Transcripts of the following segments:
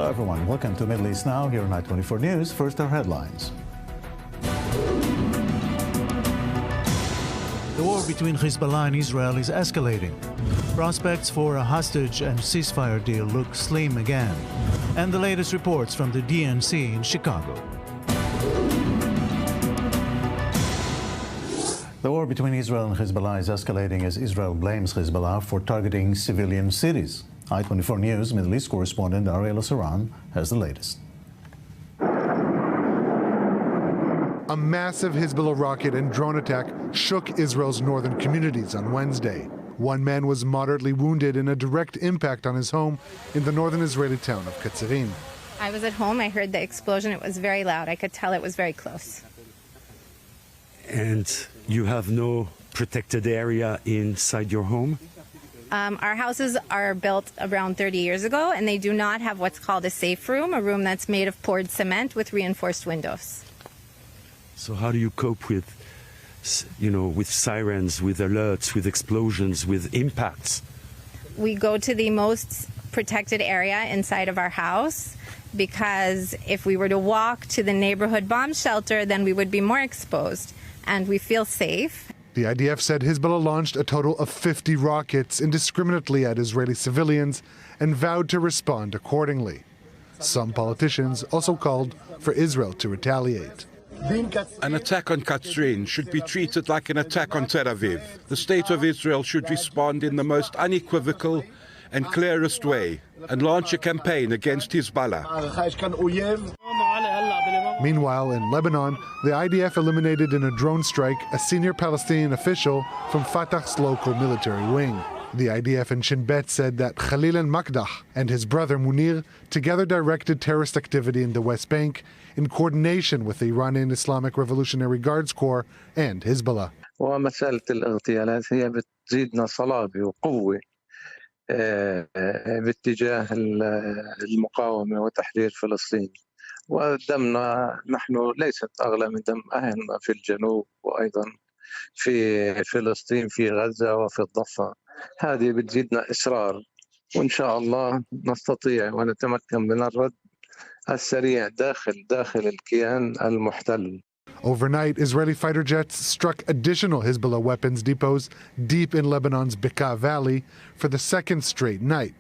Hello everyone, welcome to Middle East Now here on I-24 News. First, our headlines. The war between Hezbollah and Israel is escalating. Prospects for a hostage and ceasefire deal look slim again. And the latest reports from the DNC in Chicago. The war between Israel and Hezbollah is escalating as Israel blames Hezbollah for targeting civilian cities. I-24 News Middle East correspondent Ariel Saran has the latest. A massive Hezbollah rocket and drone attack shook Israel's northern communities on Wednesday. One man was moderately wounded in a direct impact on his home in the northern Israeli town of Guilin. I was at home. I heard the explosion. It was very loud. I could tell it was very close. And you have no protected area inside your home? Our houses are built around 30 years ago, and they do not have what's called a safe room, a room that's made of poured cement with reinforced windows. So how do you cope with, with sirens, with alerts, with explosions, with impacts? We go to the most protected area inside of our house, because if we were to walk to the neighborhood bomb shelter, then we would be more exposed, and we feel safe. The IDF said Hezbollah launched a total of 50 rockets indiscriminately at Israeli civilians and vowed to respond accordingly. Some politicians also called for Israel to retaliate. An attack on Guilin should be treated like an attack on Tel Aviv. The state of Israel should respond in the most unequivocal and clearest way and launch a campaign against Hezbollah. Meanwhile, in Lebanon, the IDF eliminated in a drone strike a senior Palestinian official from Fatah's local military wing. The IDF in Shin Bet said that Khalil al-Makdah and his brother Munir together directed terrorist activity in the West Bank in coordination with the Iranian Islamic Revolutionary Guards Corps and Hezbollah. ومسألة الاغتيالات هي بتزيدنا صلابة وقوة باتجاه المقاومة وتحرير فلسطين. ودمنا نحن ليست أغلى من دم أهلنا في الجنوب وأيضا في فلسطين في غزة وفي الضفة. هذه بتزيدنا إصرار وإن شاء الله نستطيع ونتمكن من الرد السريع داخل الكيان المحتل. Overnight, Israeli fighter jets struck additional Hezbollah weapons depots deep in Lebanon's Bekaa Valley for the second straight night,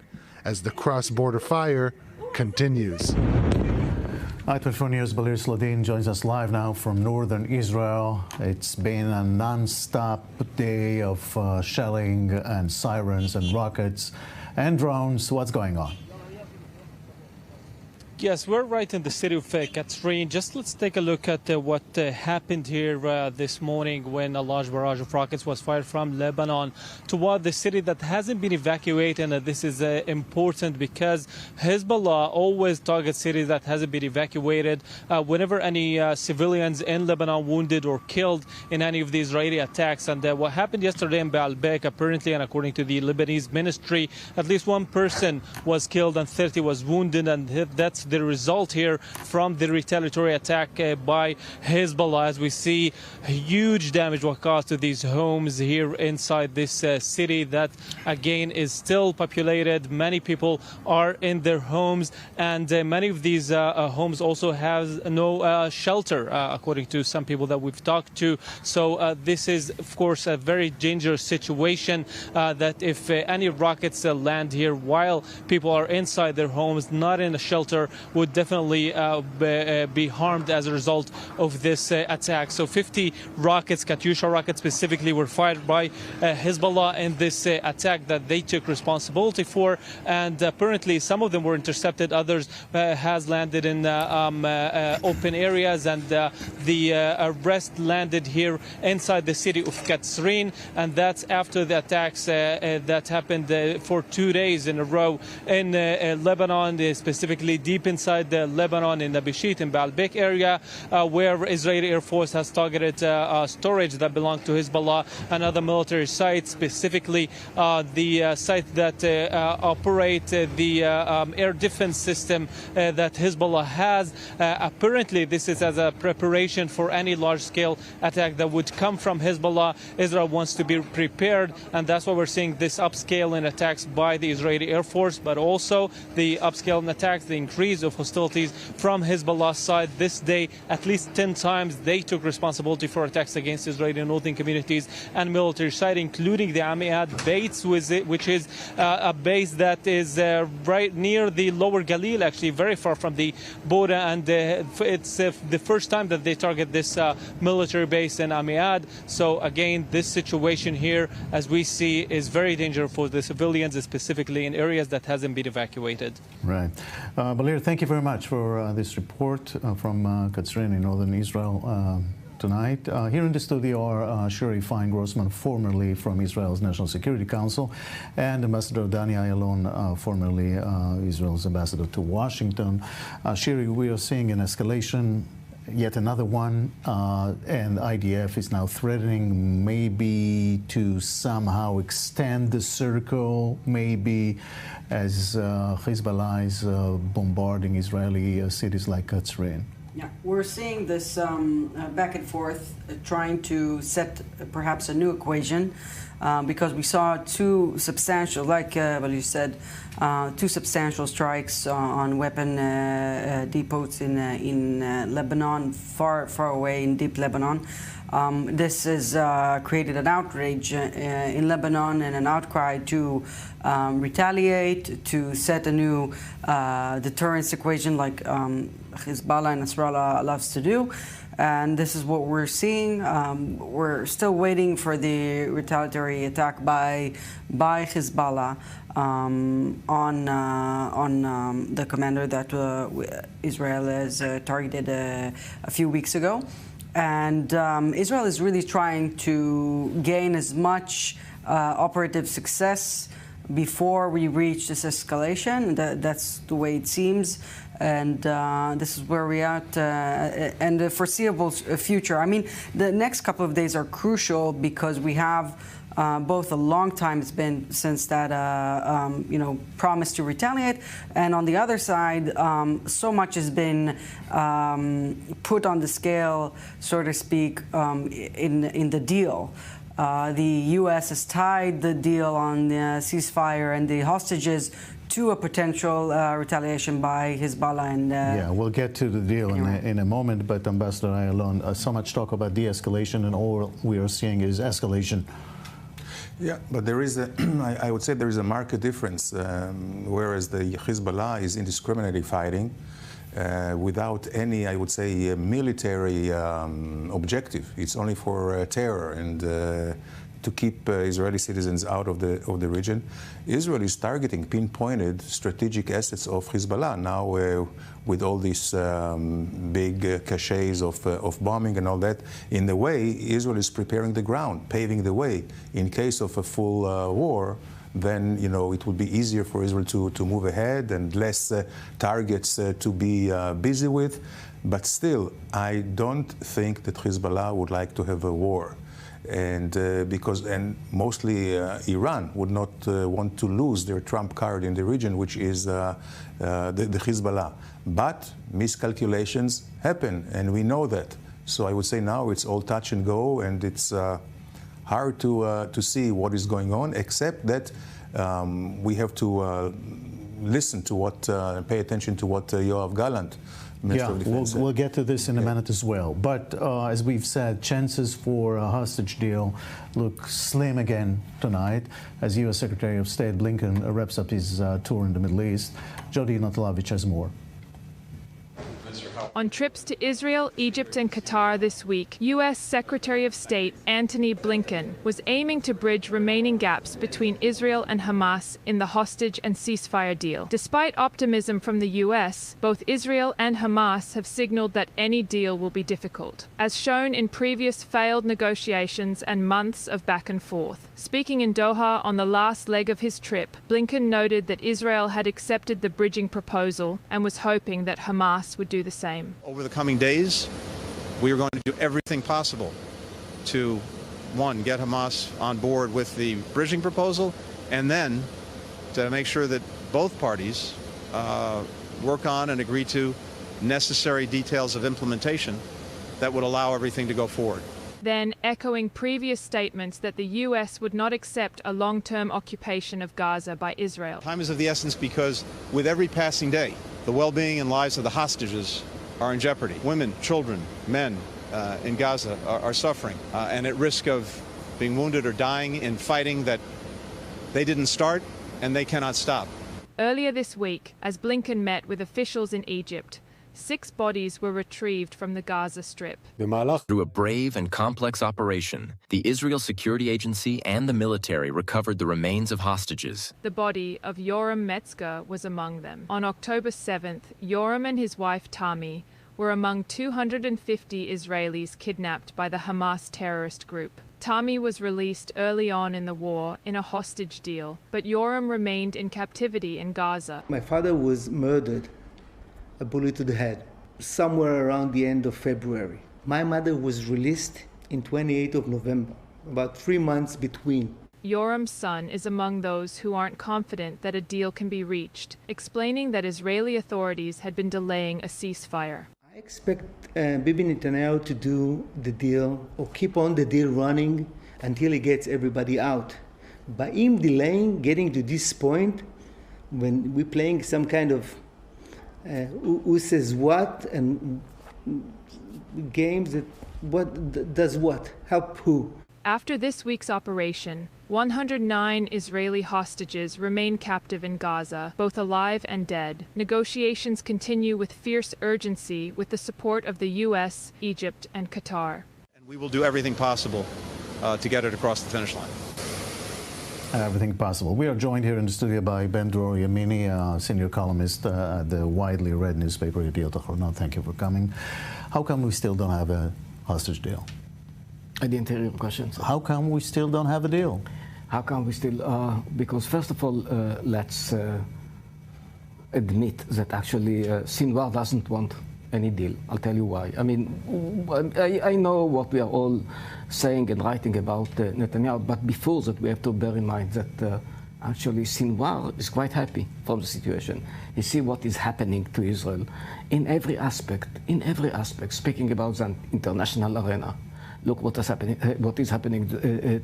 as the cross-border fire continues. I-24 News' Balir Sladin joins us live now from northern Israel. It's been a non-stop day of shelling and sirens and rockets and drones. What's going on? Yes, we're right in the city of Guilin. Just let's take a look at what happened here this morning when a large barrage of rockets was fired from Lebanon toward the city that hasn't been evacuated. And this is important because Hezbollah always targets cities that hasn't been evacuated. Whenever any civilians in Lebanon wounded or killed in any of the Israeli attacks. And what happened yesterday in Baalbek, apparently, and according to the Lebanese ministry, at least one person was killed and 30 was wounded. And that's the result here from the retaliatory attack by Hezbollah, as we see huge damage was caused to these homes here inside this city that again is still populated. Many people are in their homes, and many of these homes also have no shelter, according to some people that we've talked to. So this is of course a very dangerous situation, that if any rockets land here while people are inside their homes, not in a shelter, would definitely be harmed as a result of this attack. So 50 rockets, Katyusha rockets specifically, were fired by Hezbollah in this attack that they took responsibility for, and apparently some of them were intercepted, others has landed in open areas, and the rest landed here inside the city of Guilin, and that's after the attacks that happened for 2 days in a row in Lebanon, specifically deep inside Lebanon in the Bishit and Baalbek area, where Israeli Air Force has targeted storage that belonged to Hezbollah and other military sites, specifically the site that operate the air defense system that Hezbollah has. Apparently, this is as a preparation for any large-scale attack that would come from Hezbollah. Israel wants to be prepared, and that's why we're seeing this upscale in attacks by the Israeli Air Force, but also the upscale in attacks, the increase days of hostilities from Hezbollah side. This day, at least 10 times, they took responsibility for attacks against Israeli northern communities and military sites, including the Amiad base, which is a base that is right near the lower Guilin, actually very far from the border, and it's the first time that they target this military base in Amiad. So again, this situation here, as we see, is very dangerous for the civilians, specifically in areas that hasn't been evacuated. Right. Balir, thank you very much for this report from Katzrin in northern Israel tonight. Here in the studio are Shiri Fine-Grossman, formerly from Israel's National Security Council, and Ambassador Dani Ayalon, formerly Israel's ambassador to Washington. Shiri, we are seeing an escalation, yet another one, and IDF is now threatening maybe to somehow extend the circle, maybe as Hezbollah is bombarding Israeli cities like Katzrin. Yeah, we're seeing this back and forth, trying to set perhaps a new equation, because we saw two substantial, like what you said, two substantial strikes on weapon depots in Lebanon, far away in deep Lebanon. This has created an outrage in Lebanon and an outcry to retaliate, to set a new deterrence equation like Hezbollah and Nasrallah loves to do. And this is what we're seeing. We're still waiting for the retaliatory attack by Hezbollah on the commander that Israel has targeted a few weeks ago. And Israel is really trying to gain as much operative success before we reach this escalation. That's the way it seems. And this is where we are at, and the foreseeable future. I mean, the next couple of days are crucial because we have both a long time it's been since that promise to retaliate, and on the other side, so much has been put on the scale, so to speak, in the deal. The U.S. has tied the deal on the ceasefire and the hostages to a potential retaliation by Hezbollah. And yeah, we'll get to the deal in a moment. But Ambassador Ayalon, so much talk about de-escalation, and all we are seeing is escalation. Yeah, but there is I would say there is a marked difference. Whereas the Hezbollah is indiscriminately fighting without any, I would say, military objective. It's only for terror and to keep Israeli citizens out of the region. Israel is targeting pinpointed strategic assets of Hezbollah now with all these big caches of bombing and all that. In the way, Israel is preparing the ground, paving the way. In case of a full war, then it would be easier for Israel to move ahead and less targets to be busy with. But still, I don't think that Hezbollah would like to have a war. And mostly Iran would not want to lose their trump card in the region, which is the Hezbollah. But miscalculations happen, and we know that. So I would say now it's all touch and go, and it's hard to see what is going on, except that we have to listen to pay attention to what Yoav Gallant, Minister of Defense, we'll get to this in a minute as well. But as we've said, chances for a hostage deal look slim again tonight as U.S. Secretary of State Blinken wraps up his tour in the Middle East. Jody Natalovich has more. On trips to Israel, Egypt, and Qatar this week, U.S. Secretary of State Antony Blinken was aiming to bridge remaining gaps between Israel and Hamas in the hostage and ceasefire deal. Despite optimism from the U.S., both Israel and Hamas have signaled that any deal will be difficult, as shown in previous failed negotiations and months of back and forth. Speaking in Doha on the last leg of his trip, Blinken noted that Israel had accepted the bridging proposal and was hoping that Hamas would do the same. Over the coming days, we are going to do everything possible to, one, get Hamas on board with the bridging proposal, and then to make sure that both parties work on and agree to necessary details of implementation that would allow everything to go forward. Then, echoing previous statements that the U.S. would not accept a long-term occupation of Gaza by Israel. Time is of the essence because with every passing day, The well-being and lives of the hostages are in jeopardy. Women, children, men in Gaza are suffering and at risk of being wounded or dying in fighting that they didn't start and they cannot stop. Earlier this week, as Blinken met with officials in Egypt, 6 bodies were retrieved from the Gaza Strip. Through a brave and complex operation, the Israel Security Agency and the military recovered the remains of hostages. The body of Yoram Metzger was among them. On October 7th, Yoram and his wife Tami were among 250 Israelis kidnapped by the Hamas terrorist group. Tami was released early on in the war in a hostage deal, but Yoram remained in captivity in Gaza. My father was murdered, a bullet to the head, somewhere around the end of February. My mother was released in 28th of November, about 3 months between. Yoram's son is among those who aren't confident that a deal can be reached, explaining that Israeli authorities had been delaying a ceasefire. I expect Bibi Netanyahu to do the deal or keep on the deal running until he gets everybody out. By him delaying, getting to this point, when we're playing some kind of who says what and games that what does what, help who. After this week's operation, 109 Israeli hostages remain captive in Gaza, both alive and dead. Negotiations continue with fierce urgency with the support of the U.S., Egypt, and Qatar. And we will do everything possible to get it across the finish line. Everything possible. We are joined here in the studio by Ben Dror Yamini, senior columnist at the widely read newspaper Yediot Ahronoth. Thank you for coming. How come we still don't have a hostage deal? I didn't hear your question. How come we still don't have a deal? How come we still? Because first of all, let's admit that actually Sinwar doesn't want any deal. I'll tell you why. I mean, I know what we are all saying and writing about Netanyahu, but before that we have to bear in mind that actually Sinwar is quite happy from the situation. You see what is happening to Israel in every aspect, speaking about the international arena. Look what is happening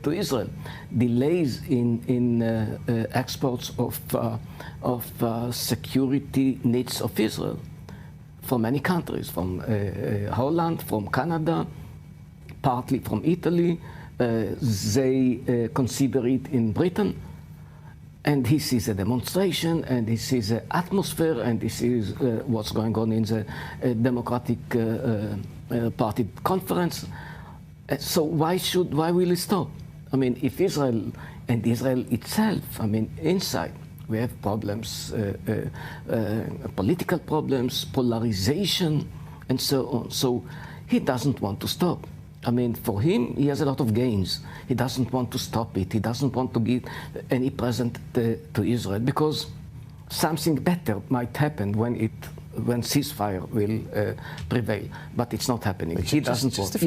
to Israel. Delays in exports of security needs of Israel from many countries, from Holland, from Canada, partly from Italy. They consider it in Britain. And he sees a demonstration, and he sees the atmosphere, and he sees what's going on in the Democratic Party conference. So why will it stop? I mean, if Israel and Israel itself, I mean, inside, we have problems, political problems, polarization, and so on. So he doesn't want to stop. I mean, for him, he has a lot of gains. He doesn't want to stop it. He doesn't want to give any present to Israel because something better might happen when ceasefire will prevail, but it's not happening. He doesn't want.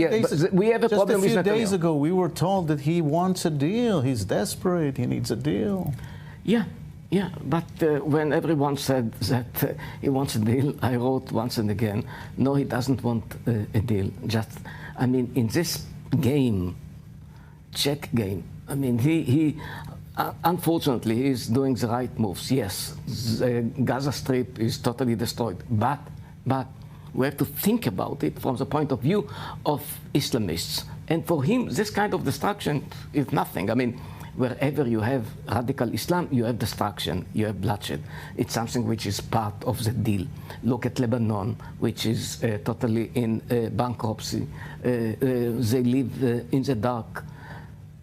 We have a problem with Netanyahu. Just a few days ago, we were told that he wants a deal. He's desperate. He needs a deal. Yeah, but when everyone said that he wants a deal, I wrote once and again, no, he doesn't want a deal. Just, I mean, in this game, check game, I mean, he unfortunately, he is doing the right moves. Yes, the Gaza Strip is totally destroyed, but we have to think about it from the point of view of Islamists. And for him, this kind of destruction is nothing. I mean, wherever you have radical Islam, you have destruction, you have bloodshed. It's something which is part of the deal. Look at Lebanon, which is totally in bankruptcy. They live in the dark.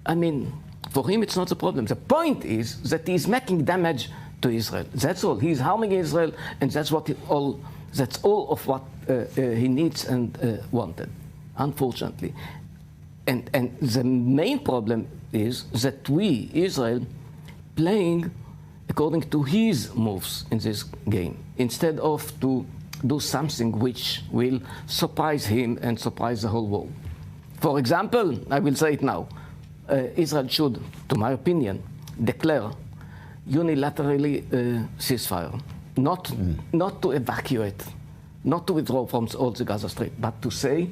I mean, for him, it's not a problem. The point is that he's making damage to Israel. That's all. He's harming Israel, and that's all of what he needs and wanted, unfortunately. And the main problem is that we, Israel, playing according to his moves in this game, instead of to do something which will surprise him and surprise the whole world. For example, I will say it now, Israel should, to my opinion, declare unilaterally ceasefire, not to evacuate, not to withdraw from all the Gaza Strip, but to say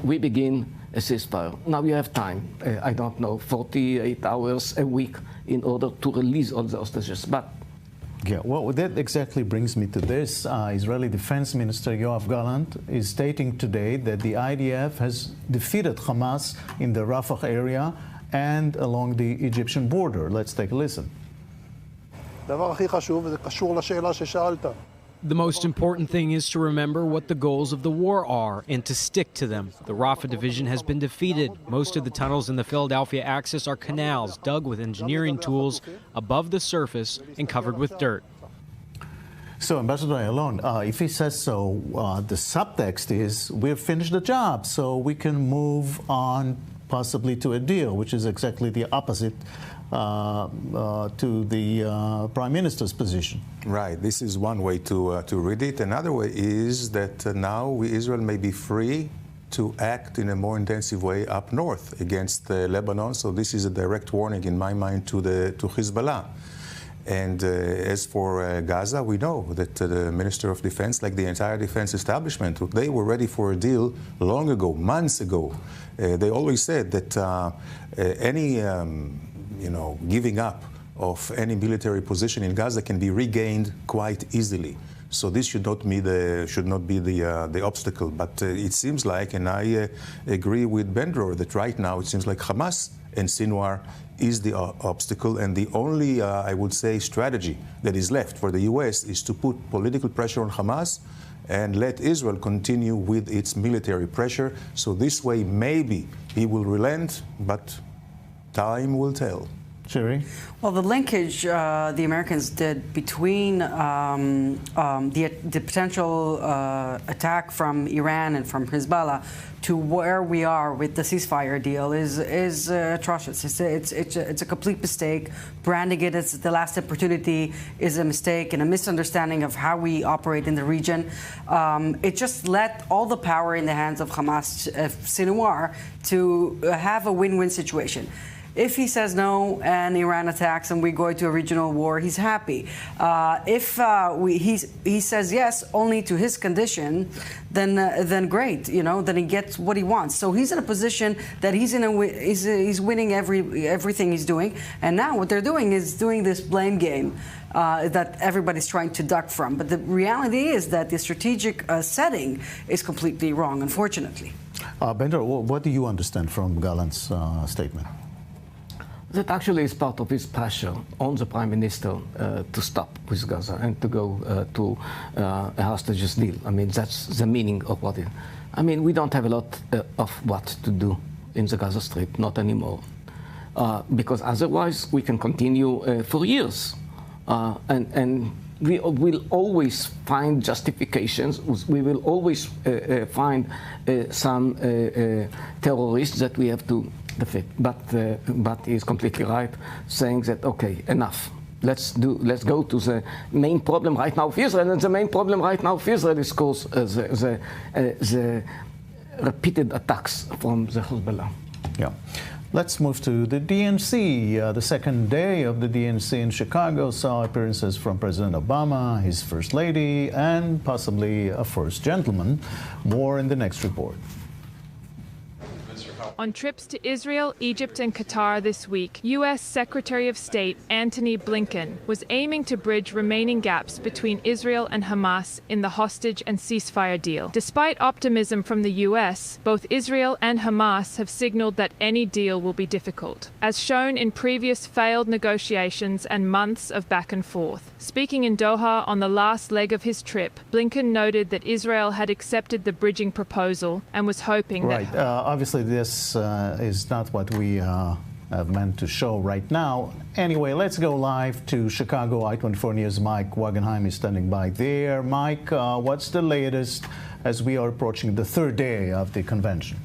we begin a ceasefire. Now you have time, I don't know, 48 hours a week in order to release all the hostages. But Yeah, well, that exactly brings me to this. Israeli Defense Minister Yoav Gallant is stating today that the IDF has defeated Hamas in the Rafah area and along the Egyptian border. Let's take a listen. The most important thing is to remember what the goals of the war are and to stick to them. The Rafah division has been defeated. Most of the tunnels in the Philadelphia axis are canals dug with engineering tools above the surface and covered with dirt. So, Ambassador Ayalon, if he says so, the subtext is we've finished the job, so we can move on possibly to a deal, which is exactly the opposite to the Prime Minister's position. Right. This is one way to read it. Another way is that now Israel may be free to act in a more intensive way up north against Lebanon. So this is a direct warning, in my mind, to Hezbollah. And as for Gaza, we know that the Minister of Defense, like the entire defense establishment, they were ready for a deal long ago, months ago. They always said that any giving up of any military position in Gaza can be regained quite easily. So this should not be the obstacle. But it seems like, and I agree with Ben-Dror, that right now it seems like Hamas and Sinwar is the obstacle, and the only, I would say, strategy that is left for the U.S. is to put political pressure on Hamas and let Israel continue with its military pressure. So this way, maybe he will relent, but time will tell. Sherry? Well, the linkage the Americans did between the potential attack from Iran and from Hezbollah to where we are with the ceasefire deal is atrocious. It's a complete mistake. Branding it as the last opportunity is a mistake and a misunderstanding of how we operate in the region. It just let all the power in the hands of Hamas, Sinwar, to have a win-win situation. If he says no and Iran attacks and we go into a regional war, he's happy. If he says yes only to his condition, then great, then he gets what he wants. So he's in a position that he's winning everything he's doing. And now what they're doing is doing this blame game that everybody's trying to duck from. But the reality is that the strategic setting is completely wrong, unfortunately. Ben-Dror, what do you understand from Gallant's statement? That actually is part of his pressure on the Prime Minister to stop with Gaza and to go to a hostages deal. I mean, that's the meaning of what it is. I mean, we don't have a lot of what to do in the Gaza Strip, not anymore. Because otherwise we can continue for years. And we will always find justifications. We will always find some terrorists that we have to defeat. But he's completely right, saying that okay, enough. Let's go to the main problem right now of Israel, and the main problem right now of Israel is, of course, the repeated attacks from the Hezbollah. Yeah. Let's move to the DNC. The second day of the DNC in Chicago saw appearances from President Obama, his First Lady, and possibly a First Gentleman. More in the next report. On trips to Israel, Egypt, and Qatar this week, U.S. Secretary of State Antony Blinken was aiming to bridge remaining gaps between Israel and Hamas in the hostage and ceasefire deal. Despite optimism from the U.S., both Israel and Hamas have signaled that any deal will be difficult, as shown in previous failed negotiations and months of back and forth. Speaking in Doha on the last leg of his trip, Blinken noted that Israel had accepted the bridging proposal and was hoping that... Obviously, this is not what we have meant to show right now. Anyway, let's go live to Chicago. I-24 News' Mike Wagenheim is standing by there. Mike, what's the latest as we are approaching the third day of the convention?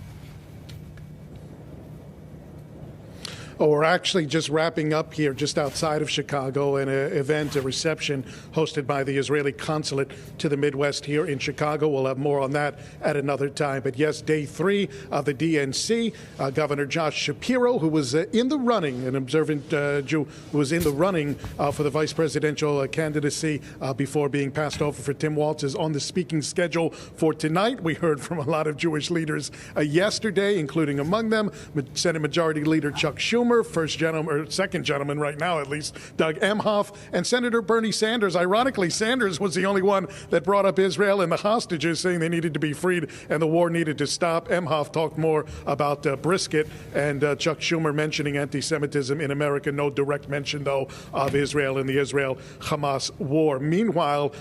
Oh, we're actually just wrapping up here just outside of Chicago, an event, a reception hosted by the Israeli consulate to the Midwest here in Chicago. We'll have more on that at another time. But yes, day 3 of the DNC. Governor Josh Shapiro, who was in the running, an observant Jew who was in the running for the vice presidential candidacy before being passed over for Tim Walz, is on the speaking schedule for tonight. We heard from a lot of Jewish leaders yesterday, including among them Senate Majority Leader Chuck Schumer, Schumer, first gentleman, or second gentleman right now at least, Doug Emhoff, and Senator Bernie Sanders. Ironically, Sanders was the only one that brought up Israel and the hostages, saying they needed to be freed and the war needed to stop. Emhoff talked more about brisket, and Chuck Schumer mentioning anti-Semitism in America. No direct mention, though, of Israel and the Israel-Hamas war. Meanwhile,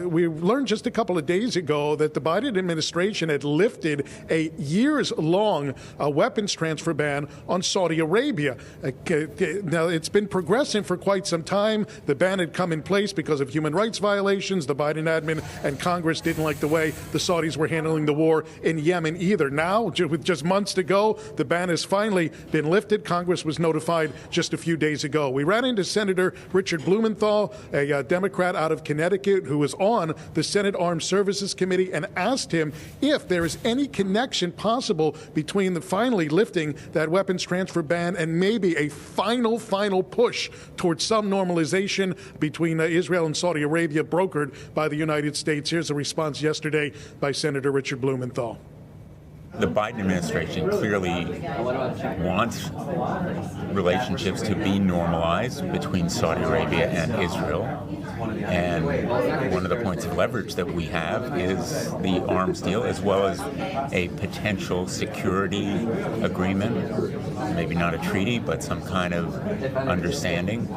we learned just a couple of days ago that the Biden administration had lifted a years-long weapons transfer ban on Saudi Arabia. Now, it's been progressing for quite some time. The ban had come in place because of human rights violations. The Biden admin and Congress didn't like the way the Saudis were handling the war in Yemen either. Now, with just months to go, the ban has finally been lifted. Congress was notified just a few days ago. We ran into Senator Richard Blumenthal, a Democrat out of Connecticut, who was on the Senate Armed Services Committee, and asked him if there is any connection possible between the finally lifting that weapons transfer ban and maybe a final push towards some normalization between Israel and Saudi Arabia, brokered by the United States. Here's a response yesterday by Senator Richard Blumenthal. The Biden administration clearly wants relationships to be normalized between Saudi Arabia and Israel. And one of the points of leverage that we have is the arms deal, as well as a potential security agreement, maybe not a treaty, but some kind of understanding,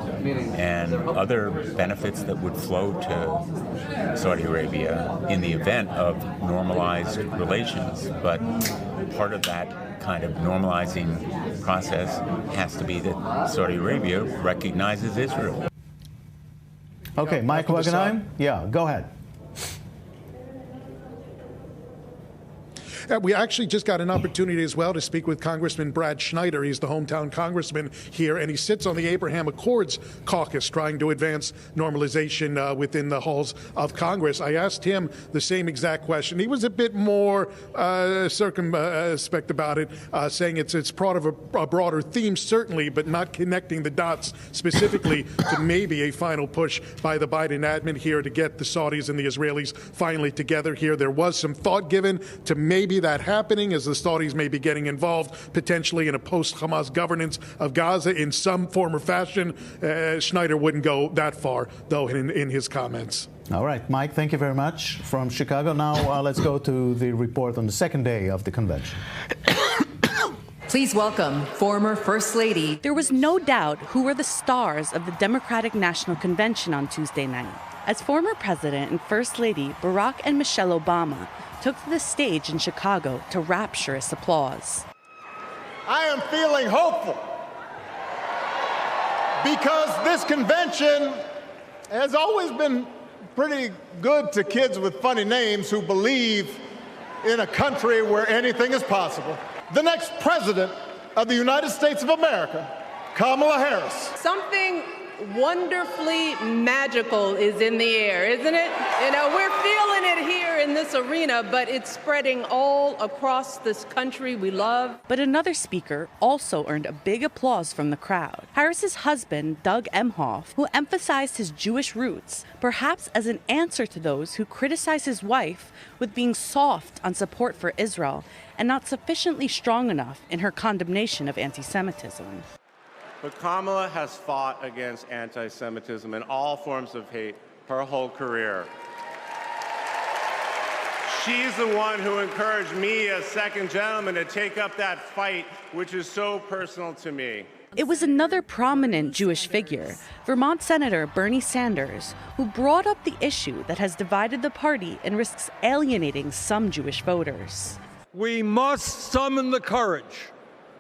and other benefits that would flow to Saudi Arabia in the event of normalized relations. But part of that kind of normalizing process has to be that Saudi Arabia recognizes Israel. Okay, Mike Wagenheim? Yeah, go ahead. We actually just got an opportunity as well to speak with Congressman Brad Schneider. He's the hometown congressman here, and he sits on the Abraham Accords caucus trying to advance normalization within the halls of Congress. I asked him the same exact question. He was a bit more circumspect about it, saying it's part of a broader theme, certainly, but not connecting the dots specifically to maybe a final push by the Biden admin here to get the Saudis and the Israelis finally together here. There was some thought given to maybe that happening, as the Saudis may be getting involved potentially in a post-Hamas governance of Gaza in some form or fashion. Schneider wouldn't go that far, though, in his comments. All right, Mike, thank you very much. From Chicago now, let's go to the report on the second day of the convention. Please welcome former First Lady. There was no doubt who were the stars of the Democratic National Convention on Tuesday night, as former President and First Lady Barack and Michelle Obama took to the stage in Chicago to rapturous applause. I am feeling hopeful because this convention has always been pretty good to kids with funny names who believe in a country where anything is possible. The next president of the United States of America, Kamala Harris. Something wonderfully magical is in the air, isn't it? You know, we're feeling it here in this arena, but it's spreading all across this country we love. But another speaker also earned a big applause from the crowd. Harris's husband, Doug Emhoff, who emphasized his Jewish roots, perhaps as an answer to those who criticize his wife with being soft on support for Israel and not sufficiently strong enough in her condemnation of anti-Semitism. But Kamala has fought against anti-Semitism and all forms of hate her whole career. She's the one who encouraged me as second gentleman to take up that fight, which is so personal to me. It was another prominent Jewish figure, Vermont Senator Bernie Sanders, who brought up the issue that has divided the party and risks alienating some Jewish voters. We must summon the courage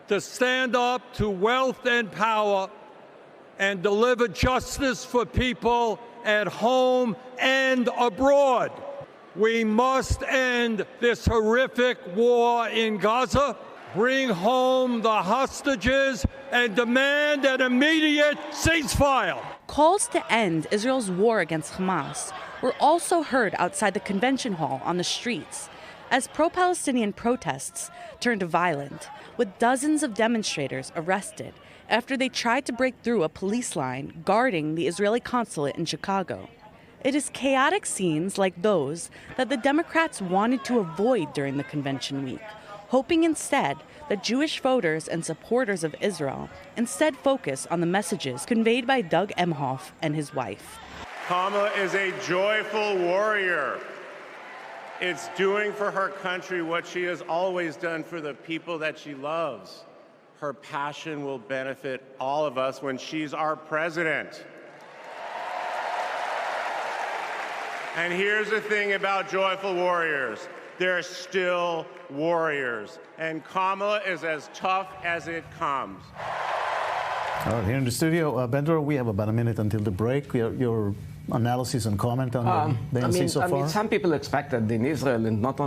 to stand up to wealth and power and deliver justice for people at home and abroad. We must end this horrific war in Gaza, bring home the hostages, and demand an immediate ceasefire. Calls to end Israel's war against Hamas were also heard outside the convention hall on the streets, as pro-Palestinian protests turned violent, with dozens of demonstrators arrested after they tried to break through a police line guarding the Israeli consulate in Chicago. It is chaotic scenes like those that the Democrats wanted to avoid during the convention week, hoping instead that Jewish voters and supporters of Israel instead focus on the messages conveyed by Doug Emhoff and his wife. Kamala is a joyful warrior. It's doing for her country what she has always done for the people that she loves. Her passion will benefit all of us when she's our president. And here's the thing about joyful warriors. They're still warriors. And Kamala is as tough as it comes. All right, here in the studio, Bedro, we have about a minute until the break. Your analysis and comment on the DNC so far? I mean, some people expected in Israel, and not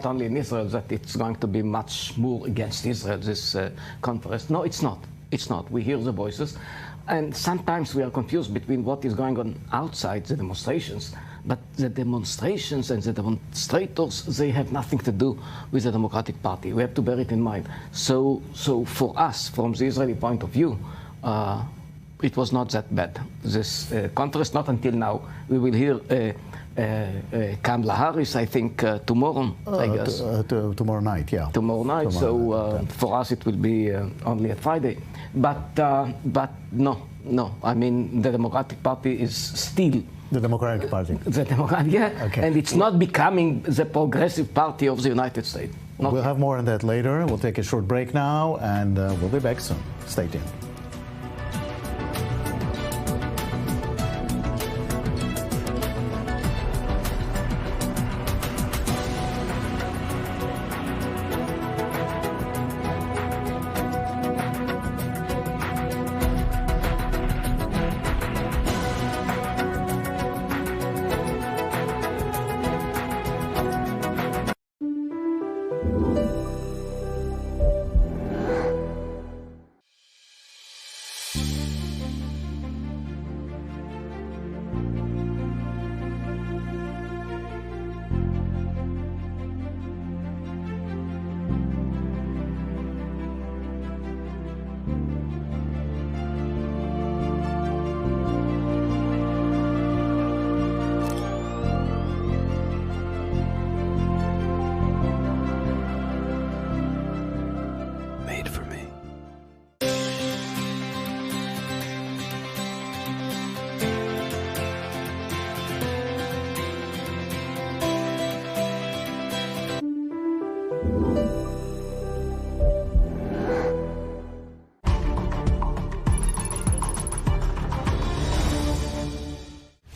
only in Israel, that it's going to be much more against Israel, this conference. No, it's not. It's not. We hear the voices. And sometimes we are confused between what is going on outside the demonstrations. But the demonstrations and the demonstrators, they have nothing to do with the Democratic Party. We have to bear it in mind. So for us, from the Israeli point of view, it was not that bad. This conference, not until now. We will hear Kamala Harris, I think, tomorrow, I guess. Tomorrow night, yeah. Tomorrow night. For us, it will be only at Friday. But no. I mean, the Democratic Party is still the Democratic Party. The Democratic, yeah. Okay. And it's not becoming the progressive party of the United States. We'll have more on that later. We'll take a short break now, and we'll be back soon. Stay tuned.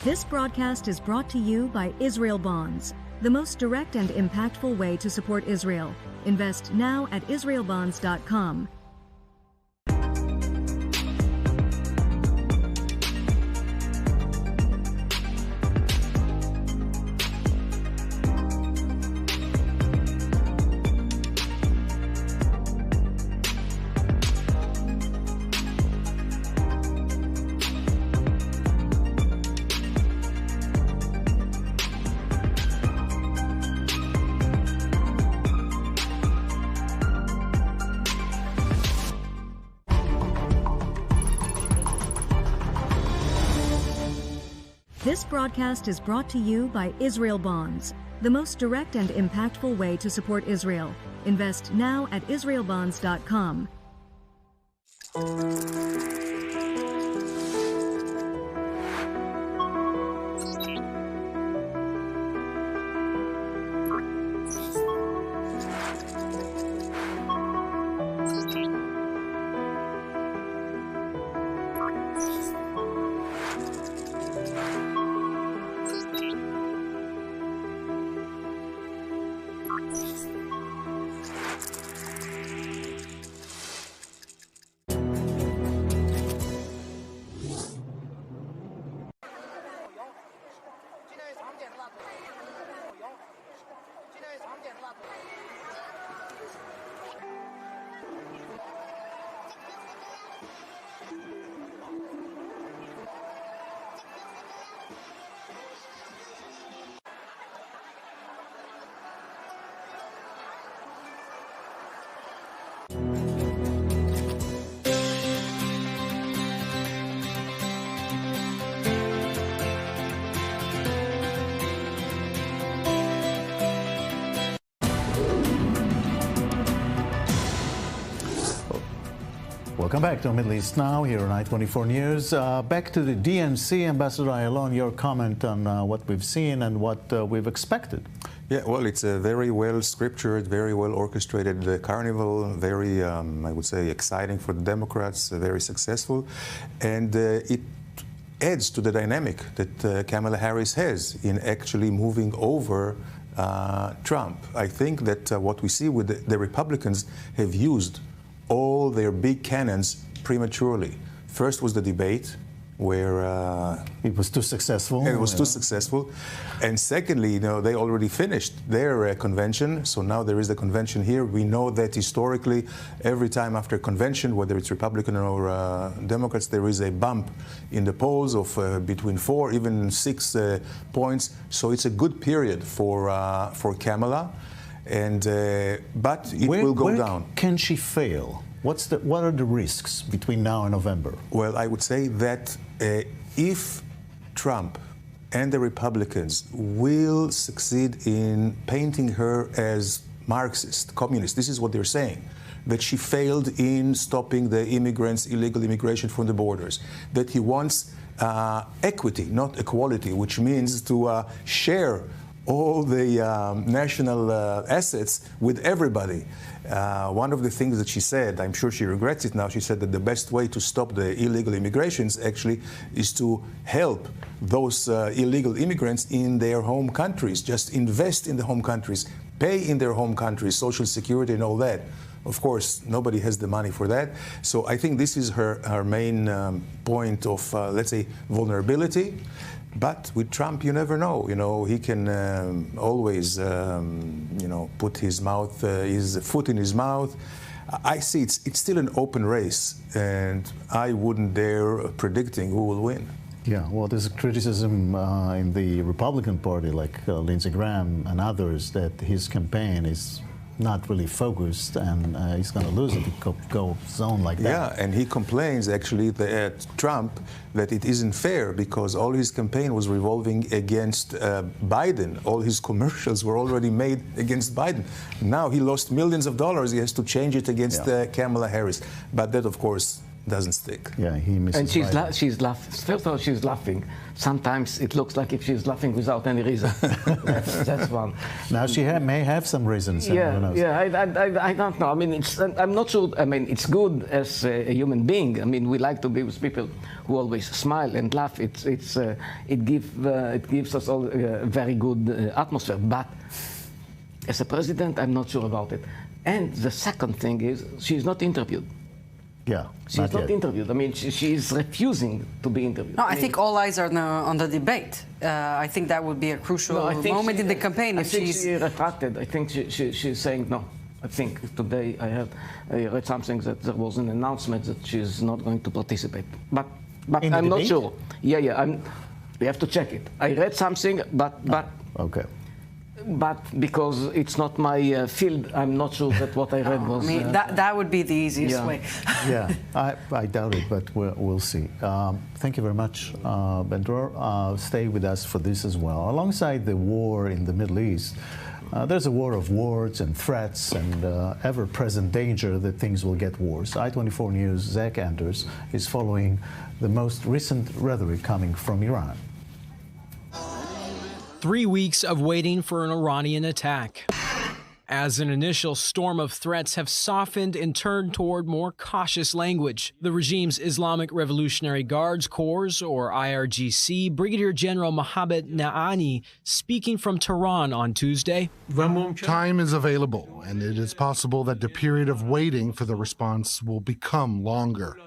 This broadcast is brought to you by Israel Bonds, the most direct and impactful way to support Israel. Invest now at israelbonds.com. This broadcast is brought to you by Israel Bonds, the most direct and impactful way to support Israel. Invest now at israelbonds.com. Welcome back to Middle East Now here on I-24 News. Back to the DNC, Ambassador Ayalon, your comment on what we've seen and what we've expected. Yeah, well, it's a very well scriptured, very well orchestrated carnival, very, I would say, exciting for the Democrats, very successful, and it adds to the dynamic that Kamala Harris has in actually moving over Trump. I think that what we see with the Republicans have used all their big cannons prematurely. First was the debate, where it was too successful. It was too successful. And secondly, they already finished their convention, so now there is a convention here. We know that historically, every time after a convention, whether it's Republican or Democrats, there is a bump in the polls of between 4, even 6 points. So it's a good period for Kamala, and but it will go down. Can she fail? What are the risks between now and November? Well, I would say that if Trump and the Republicans will succeed in painting her as Marxist, communist, this is what they're saying, that she failed in stopping the immigrants, illegal immigration from the borders, that he wants equity, not equality, which means to share all the national assets with everybody. One of the things that she said, I'm sure she regrets it now, she said that the best way to stop the illegal immigrations actually is to help those illegal immigrants in their home countries, just invest in the home countries, pay in their home countries, Social Security and all that. Of course, nobody has the money for that. So I think this is her main point of, let's say, vulnerability. But with Trump, you never know. He can always, put his foot in his mouth. I see it's still an open race, and I wouldn't dare predicting who will win. Yeah, well, there's a criticism in the Republican Party, like Lindsey Graham and others, that his campaign is not really focused, and he's going to lose if he goes on like that. Yeah, and he complains actually that Trump that it isn't fair because all his campaign was revolving against Biden. All his commercials were already made against Biden. Now he lost millions of dollars. He has to change it against Kamala Harris. But that, of course, doesn't stick. Yeah, he misses. And she's laughing. First of all, she's laughing. Sometimes it looks like if she's laughing without any reason. that's one. Now she may have some reasons. I don't know. I mean, I'm not sure. I mean, it's good as a human being. I mean, we like to be with people who always smile and laugh. It gives us all a very good atmosphere. But as a president, I'm not sure about it. And the second thing is, she's not interviewed. Yeah, she's not interviewed. I mean, she's refusing to be interviewed. No, I think all eyes are on the debate. I think that would be a crucial moment in the campaign. I think she retracted. I think she's saying no. I think today I read something that there was an announcement that she's not going to participate. But I'm not sure. We have to check it. I read something, but okay. But because it's not my field, I'm not sure that what I read was... I mean, that would be the easiest way. Yeah, I doubt it, but we'll see. Thank you very much, Ben-Dror. Stay with us for this as well. Alongside the war in the Middle East, there's a war of words and threats and ever-present danger that things will get worse. I-24 News' Zach Anders is following the most recent rhetoric coming from Iran. 3 weeks of waiting for an Iranian attack. As an initial storm of threats have softened and turned toward more cautious language, the regime's Islamic Revolutionary Guards Corps, or IRGC, Brigadier General Mohammad Naani, speaking from Tehran on Tuesday. Time is available, and it is possible that the period of waiting for the response will become longer.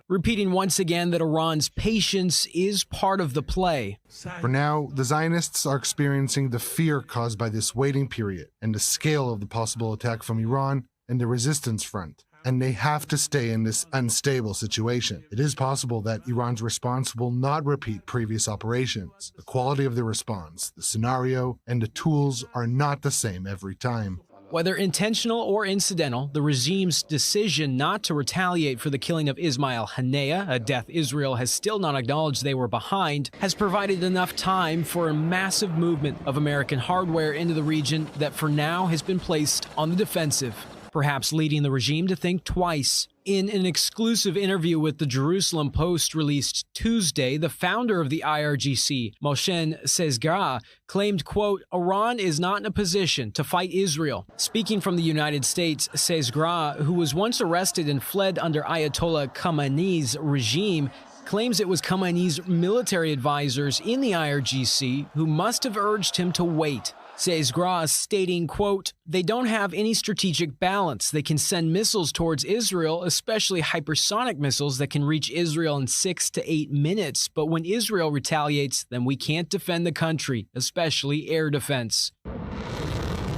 Repeating once again that Iran's patience is part of the play. For now, the Zionists are experiencing the fear caused by this waiting period and the scale of the possible attack from Iran and the resistance front, and they have to stay in this unstable situation. It is possible that Iran's response will not repeat previous operations. The quality of the response, the scenario, and the tools are not the same every time. Whether intentional or incidental, the regime's decision not to retaliate for the killing of Ismail Haniyeh, a death Israel has still not acknowledged they were behind, has provided enough time for a massive movement of American hardware into the region that for now has been placed on the defensive, perhaps leading the regime to think twice. In an exclusive interview with the Jerusalem Post released Tuesday, the founder of the IRGC, Moshe Sezgra, claimed, quote, Iran is not in a position to fight Israel. Speaking from the United States, Sezgra, who was once arrested and fled under Ayatollah Khamenei's regime, claims it was Khamenei's military advisors in the IRGC who must have urged him to wait. Sezgra stating, quote, they don't have any strategic balance. They can send missiles towards Israel, especially hypersonic missiles that can reach Israel in 6 to 8 minutes. But when Israel retaliates, then we can't defend the country, especially air defense.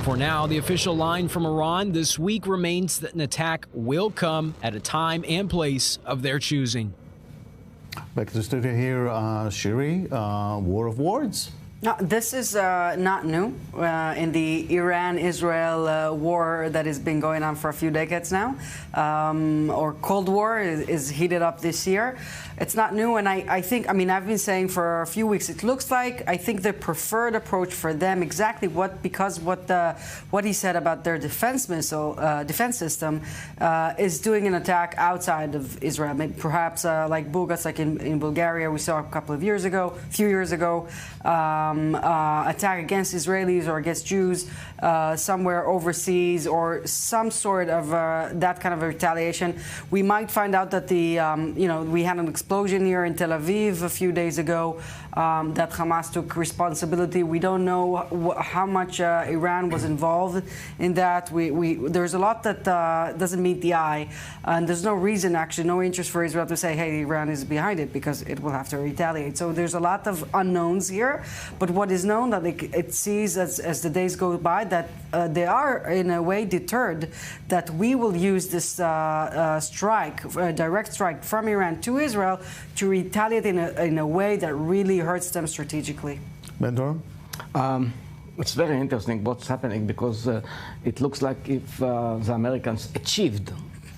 For now, the official line from Iran this week remains that an attack will come at a time and place of their choosing. Back to the studio here, Shiri, war of words. No, this is not new in the Iran-Israel war that has been going on for a few decades now, or Cold War is heated up this year. It's not new, and I think, I mean, I've been saying for a few weeks, it looks like, I think the preferred approach for them, exactly what he said about their defense system, is doing an attack outside of Israel. Maybe perhaps like Burgas, like in Bulgaria, we saw a few years ago, attack against Israelis or against Jews somewhere overseas, or some sort of that kind of a retaliation. We might find out that we had an explosion here in Tel Aviv a few days ago, that Hamas took responsibility. We don't know how much Iran was involved in that. There's a lot that doesn't meet the eye, and there's no reason, actually, no interest for Israel to say, hey, Iran is behind it, because it will have to retaliate. So there's a lot of unknowns here, but what is known that it sees as the days go by that they are in a way deterred that we will use this direct strike from Iran to Israel to retaliate in a way that really hurts them strategically. Ben-Dor? It's very interesting what's happening, because it looks like if the Americans achieved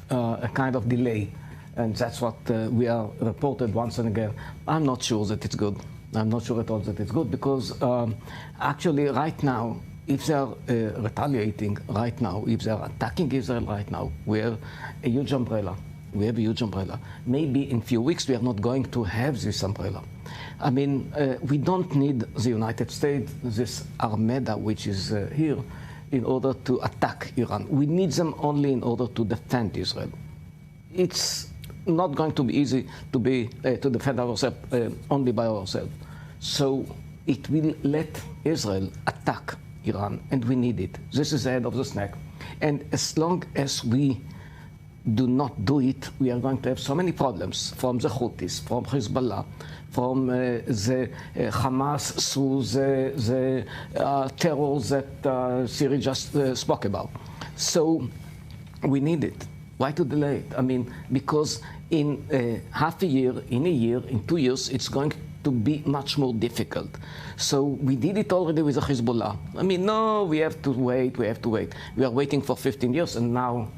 a kind of delay, and that's what we are reported once and again. I'm not sure that it's good. I'm not sure at all that it's good, because actually right now, if they are retaliating right now, if they are attacking Israel right now, we have a huge umbrella. We have a huge umbrella. Maybe in a few weeks we are not going to have this umbrella. I mean, we don't need the United States, this Armada which is here, in order to attack Iran. We need them only in order to defend Israel. It's not going to be easy to defend ourselves only by ourselves. So it will let Israel attack Iran, and we need it. This is the head of the snake. And as long as we do not do it, we are going to have so many problems from the Houthis, from Hezbollah, from the Hamas, through the terror that Siri just spoke about. So we need it. Why to delay it? I mean, because in half a year, in a year, in 2 years, it's going to be much more difficult. So we did it already with the Hezbollah. I mean, no, we have to wait, we have to wait. We are waiting for 15 years, and now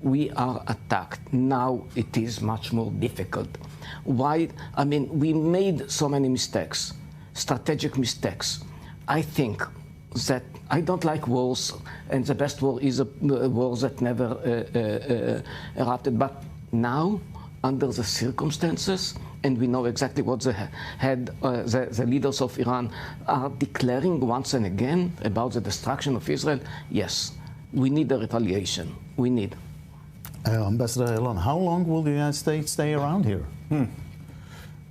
we are attacked. Now it is much more difficult. Why? I mean, we made so many mistakes, strategic mistakes. I think that I don't like wars, and the best war is a war that never erupted. But now, under the circumstances, and we know exactly what the leaders of Iran are declaring once and again about the destruction of Israel, yes, we need a retaliation. We need. Ambassador Elon, how long will the United States stay around here?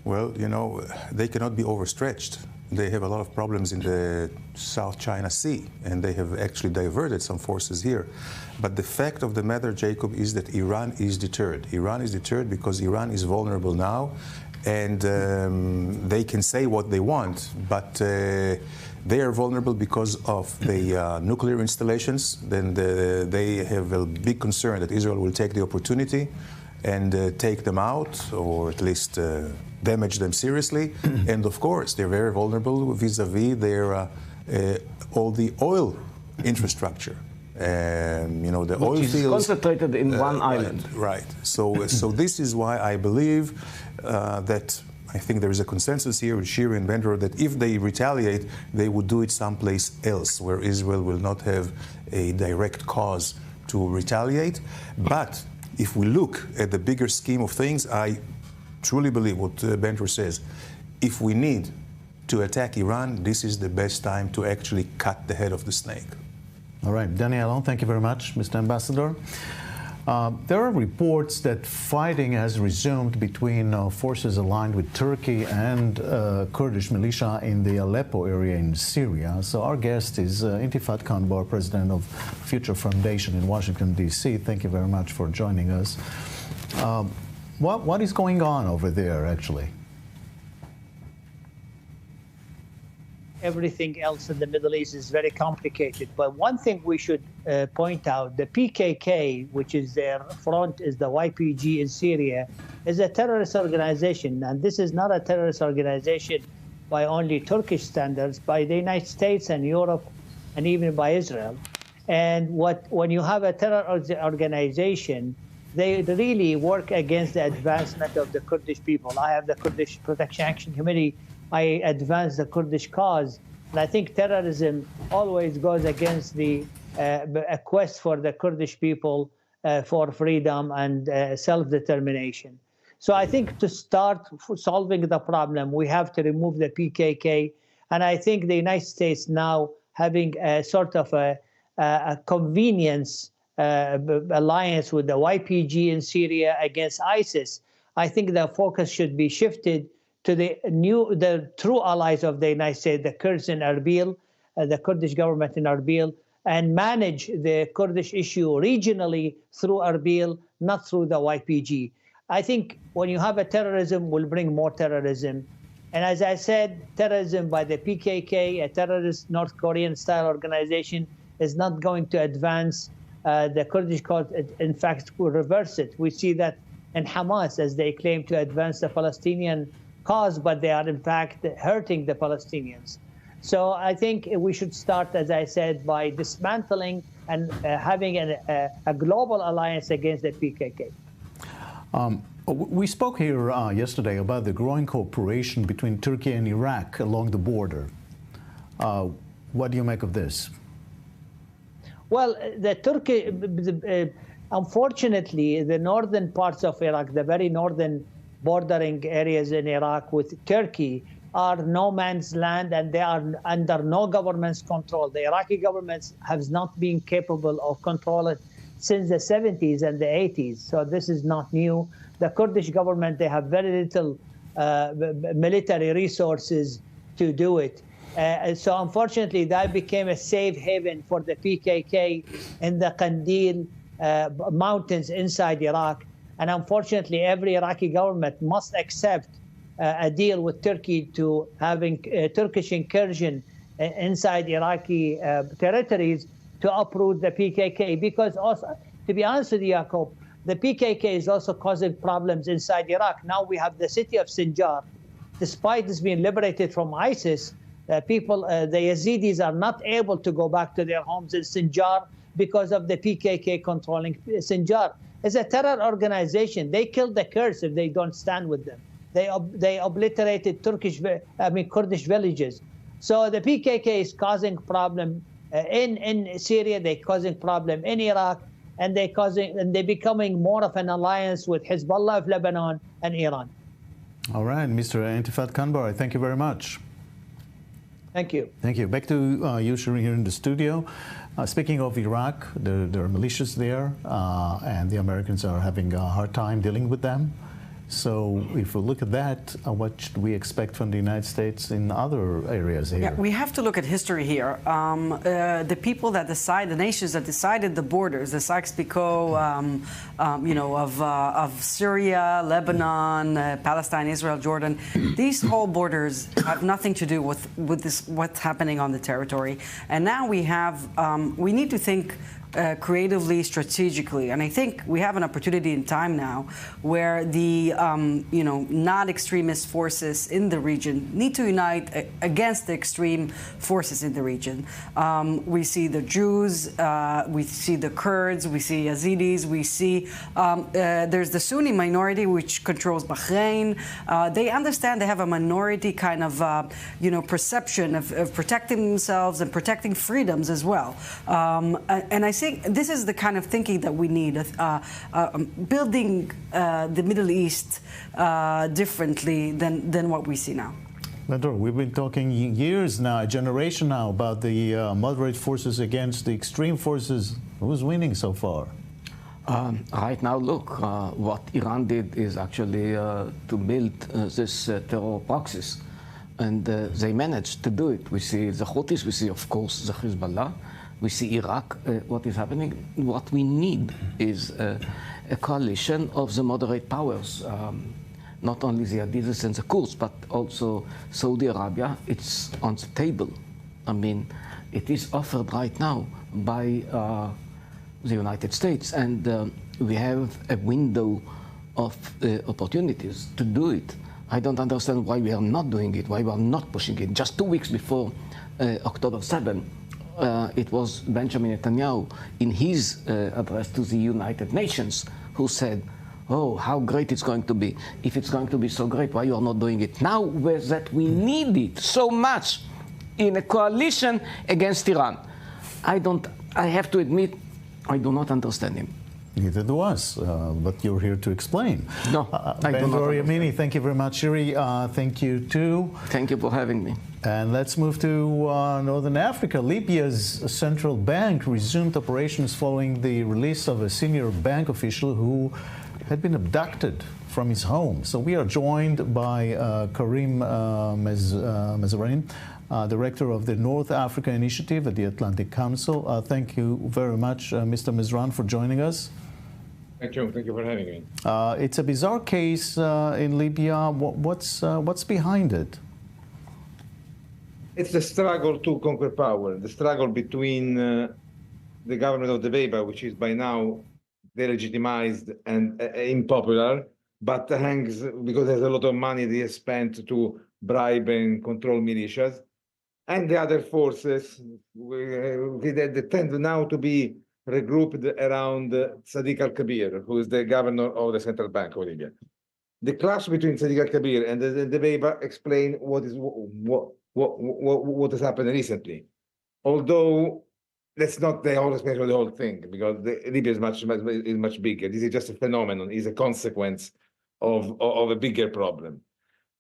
Well, you know, they cannot be overstretched. They have a lot of problems in the South China Sea, and they have actually diverted some forces here. But the fact of the matter, Jacob, is that Iran is deterred. Iran is deterred because Iran is vulnerable now, and they can say what they want, but they are vulnerable because of the nuclear installations. Then they have a big concern that Israel will take the opportunity and take them out, or at least damage them seriously. And of course, they're very vulnerable vis-a-vis their all the oil infrastructure. You know, the oil fields concentrated in one island. Right. So this is why I believe that I think there is a consensus here with Shiri and Ben-Dor that if they retaliate, they would do it someplace else where Israel will not have a direct cause to retaliate. But if we look at the bigger scheme of things, I truly believe what Bentor says. If we need to attack Iran, this is the best time to actually cut the head of the snake. All right, Daniel, thank you very much, Mr. Ambassador. There are reports that fighting has resumed between forces aligned with Turkey and Kurdish militia in the Aleppo area in Syria. So our guest is Intifat Kanbar, president of Future Foundation in Washington, D.C. Thank you very much for joining us. What is going on over there, actually? Everything else in the Middle East is very complicated. But one thing we should point out, the PKK, which is their front, is the YPG in Syria, is a terrorist organization. And this is not a terrorist organization by only Turkish standards, by the United States and Europe, and even by Israel. And when you have a terror organization, they really work against the advancement of the Kurdish people. I have the Kurdish Protection Action Committee. I advance the Kurdish cause. And I think terrorism always goes against the quest for the Kurdish people for freedom and self-determination. So I think to start solving the problem, we have to remove the PKK. And I think the United States now having a sort of a convenience alliance with the YPG in Syria against ISIS, I think the focus should be shifted to the true allies of the United States, the Kurds in Erbil, the Kurdish government in Erbil, and manage the Kurdish issue regionally through Erbil, not through the YPG. I think when you have a terrorism, will bring more terrorism. And as I said, terrorism by the PKK, a terrorist North Korean-style organization, is not going to advance the Kurdish cause. In fact, will reverse it. We see that in Hamas, as they claim to advance the Palestinian cause, but they are in fact hurting the Palestinians. So I think we should start, as I said, by dismantling and having a global alliance against the PKK. We spoke here yesterday about the growing cooperation between Turkey and Iraq along the border. What do you make of this? Well, unfortunately, the northern parts of Iraq, the very northern bordering areas in Iraq with Turkey, are no man's land, and they are under no government's control. The Iraqi government has not been capable of controlling since the 70s and the 80s. So this is not new. The Kurdish government, they have very little military resources to do it. So unfortunately, that became a safe haven for the PKK in the Kandil mountains inside Iraq. And unfortunately, every Iraqi government must accept a deal with Turkey to having Turkish incursion inside Iraqi territories to uproot the PKK. Because also, to be honest with you, Jacob, the PKK is also causing problems inside Iraq. Now we have the city of Sinjar. Despite this being liberated from ISIS, the Yazidis are not able to go back to their homes in Sinjar because of the PKK controlling Sinjar. It's a terror organization. They kill the Kurds if they don't stand with them. They obliterated Kurdish villages. So the PKK is causing problem in Syria. They're causing problem in Iraq, and they're becoming more of an alliance with Hezbollah of Lebanon and Iran. All right, Mr. Intifat Kanbar, thank you very much. Thank you. Thank you. Back to you, Shireen, here in the studio. Speaking of Iraq, there are militias there, and the Americans are having a hard time dealing with them. So if we look at that, what should we expect from the United States in other areas here? Yeah, we have to look at history here. The people that decide, the nations that decided the borders, the Sykes-Picot, of Syria, Lebanon, Palestine, Israel, Jordan, these whole borders have nothing to do with what's happening on the territory. And now we need to think creatively, strategically, and I think we have an opportunity in time now where the not extremist forces in the region need to unite against the extreme forces in the region. We see the Jews, we see the Kurds, we see Yazidis, we see there's the Sunni minority which controls Bahrain. They understand they have a minority kind of perception of protecting themselves and protecting freedoms as well. And I see think this is the kind of thinking that we need, building the Middle East differently than what we see now. Lentor, we've been talking years now, a generation now, about the moderate forces against the extreme forces. Who's winning so far? Right now, look, what Iran did is actually to build this terror proxies. And they managed to do it. We see the Houthis, we see, of course, the Hezbollah, we see Iraq, what is happening. What we need is a coalition of the moderate powers, not only the Yazidis and the Kurds, but also Saudi Arabia. It's on the table. I mean, it is offered right now by the United States, and we have a window of opportunities to do it. I don't understand why we are not doing it, why we are not pushing it. Just 2 weeks before October 7, it was Benjamin Netanyahu in his address to the United Nations who said, oh, how great it's going to be. If it's going to be so great, why you are not doing it now, that we need it so much in a coalition against Iran? I have to admit, I do not understand him. Neither do us, but you're here to explain. No, I do not Yamini, thank you very much. Shiri, thank you too. Thank you for having me. And let's move to Northern Africa. Libya's central bank resumed operations following the release of a senior bank official who had been abducted from his home. So we are joined by Karim Mezarin, Director of the North Africa Initiative at the Atlantic Council. Thank you very much, Mr. Mezran, for joining us. Thank you. Thank you for having me. It's a bizarre case in Libya. What's behind it? It's the struggle to conquer power, the struggle between the government of Dbeibeh, which is by now delegitimized and unpopular, but hangs because there's a lot of money they spent to bribe and control militias, and the other forces they tend now to be regrouped around Sadiq al-Kabir, who is the governor of the central bank of Libya. The clash between Sadiq al-Kabir and the Dbeibeh explain what has happened recently. Although that's not the whole explanation of the whole thing, because Libya is much bigger. This is just a phenomenon, is a consequence of a bigger problem.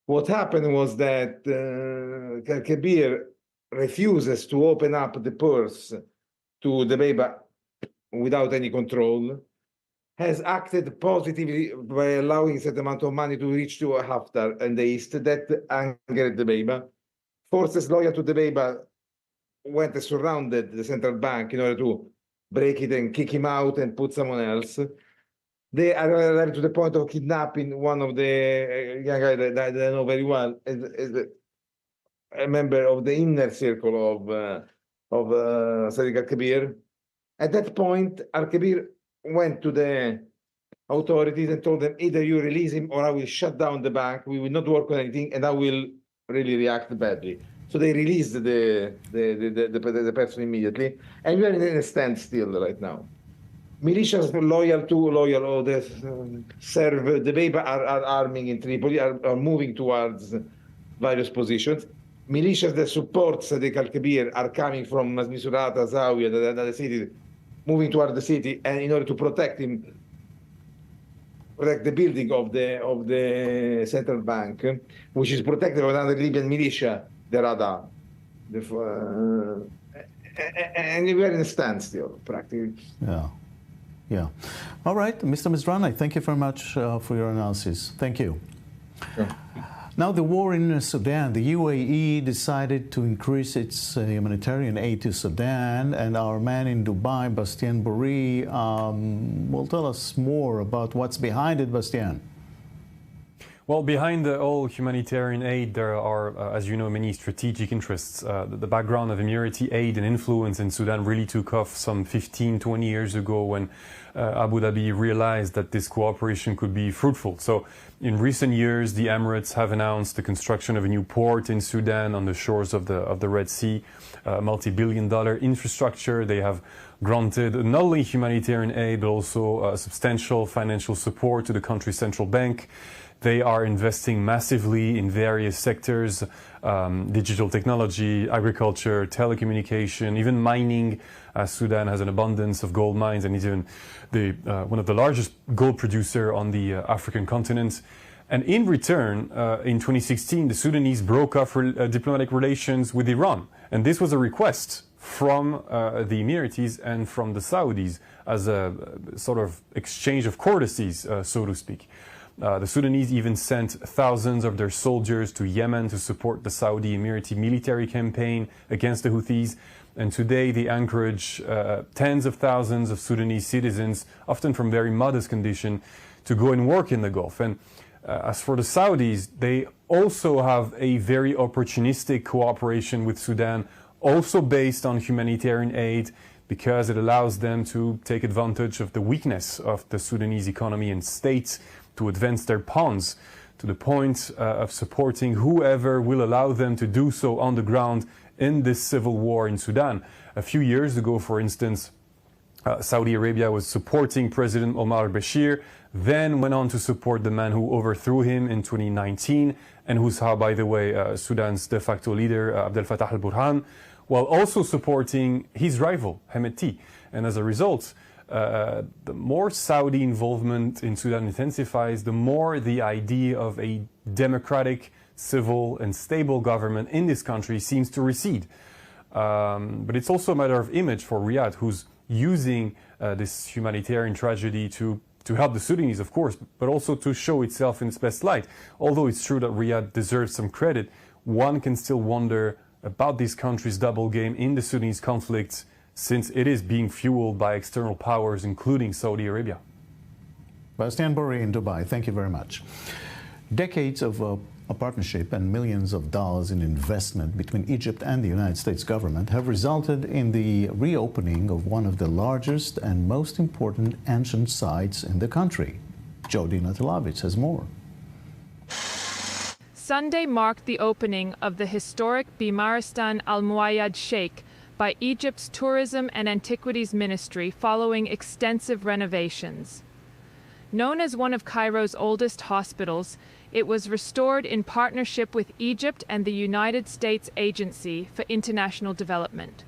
What happened was that al-Kabir refuses to open up the purse to Dbeibeh without any control, has acted positively by allowing a certain amount of money to reach to Haftar in the east. That angered Dbeibeh. Forces loyal to Dbeibeh went and surrounded the central bank in order to break it and kick him out and put someone else. They arrived to the point of kidnapping one of the young guys that I know very well, is a member of the inner circle of Sadiq al-Kabir. At that point, al-Kabir went to the authorities and told them, either you release him or I will shut down the bank. We will not work on anything, and I will really react badly. So they released the person immediately, and we are in a standstill right now. Militias loyal or serve Dbeibeh are arming in Tripoli, are moving towards various positions. Militias that support Sadiq al-Kabir are coming from Misurata, Zawiya, and other cities, moving toward the city, and in order to protect him, protect the building of the central bank, which is protected by another Libyan militia, the Rada. And we are in a standstill, practically. Yeah. All right, Mr. Mezran, I thank you very much for your analysis. Thank you. Sure. Now, the war in Sudan, the UAE decided to increase its humanitarian aid to Sudan, and our man in Dubai, Bastien Bourri, will tell us more about what's behind it. Bastien. Well, behind all humanitarian aid, there are, as you know, many strategic interests. The background of Emirati aid and influence in Sudan really took off some 15, 20 years ago when Abu Dhabi realized that this cooperation could be fruitful. So in recent years, the Emirates have announced the construction of a new port in Sudan on the shores of the Red Sea, multi-billion-dollar infrastructure. They have granted not only humanitarian aid, but also substantial financial support to the country's central bank. They are investing massively in various sectors, digital technology, agriculture, telecommunication, even mining. Sudan has an abundance of gold mines and is even one of the largest gold producer on the African continent. And in return, in 2016, the Sudanese broke off diplomatic relations with Iran. And this was a request from the Emiratis and from the Saudis as a sort of exchange of courtesies, so to speak. The Sudanese even sent thousands of their soldiers to Yemen to support the Saudi Emirati military campaign against the Houthis. And today they encourage tens of thousands of Sudanese citizens, often from very modest condition, to go and work in the Gulf. And as for the Saudis, they also have a very opportunistic cooperation with Sudan, also based on humanitarian aid, because it allows them to take advantage of the weakness of the Sudanese economy and state to advance their pawns to the point of supporting whoever will allow them to do so on the ground in this civil war in Sudan. A few years ago, for instance, Saudi Arabia was supporting President Omar al-Bashir, then went on to support the man who overthrew him in 2019, and who's how, by the way, Sudan's de facto leader, Abdel Fattah al-Burhan, while also supporting his rival, Hemeti. And as a result, the more Saudi involvement in Sudan intensifies, the more the idea of a democratic, civil, and stable government in this country seems to recede. But it's also a matter of image for Riyadh, who's using this humanitarian tragedy to help the Sudanese, of course, but also to show itself in its best light. Although it's true that Riyadh deserves some credit, one can still wonder about this country's double game in the Sudanese conflict, since it is being fueled by external powers, including Saudi Arabia. Bastian Boré in Dubai, thank you very much. Decades of a partnership and millions of dollars in investment between Egypt and the United States government have resulted in the reopening of one of the largest and most important ancient sites in the country. Jody Natalovich has more. Sunday marked the opening of the historic Bimaristan Al-Muayyad Sheikh by Egypt's Tourism and Antiquities Ministry following extensive renovations. Known as one of Cairo's oldest hospitals, it was restored in partnership with Egypt and the United States Agency for International Development.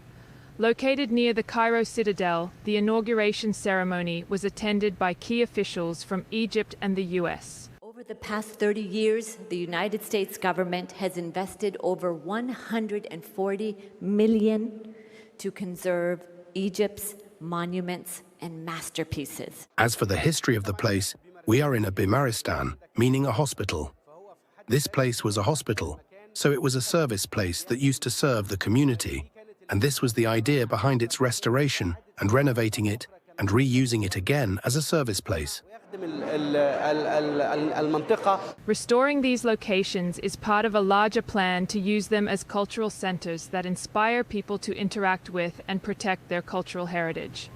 Located near the Cairo Citadel, the inauguration ceremony was attended by key officials from Egypt and the U.S. Over the past 30 years, the United States government has invested over $140 million to conserve Egypt's monuments and masterpieces. As for the history of the place, we are in a Bimaristan, meaning a hospital. This place was a hospital, so it was a service place that used to serve the community, and this was the idea behind its restoration and renovating it and reusing it again as a service place. Restoring these locations is part of a larger plan to use them as cultural centers that inspire people to interact with and protect their cultural heritage.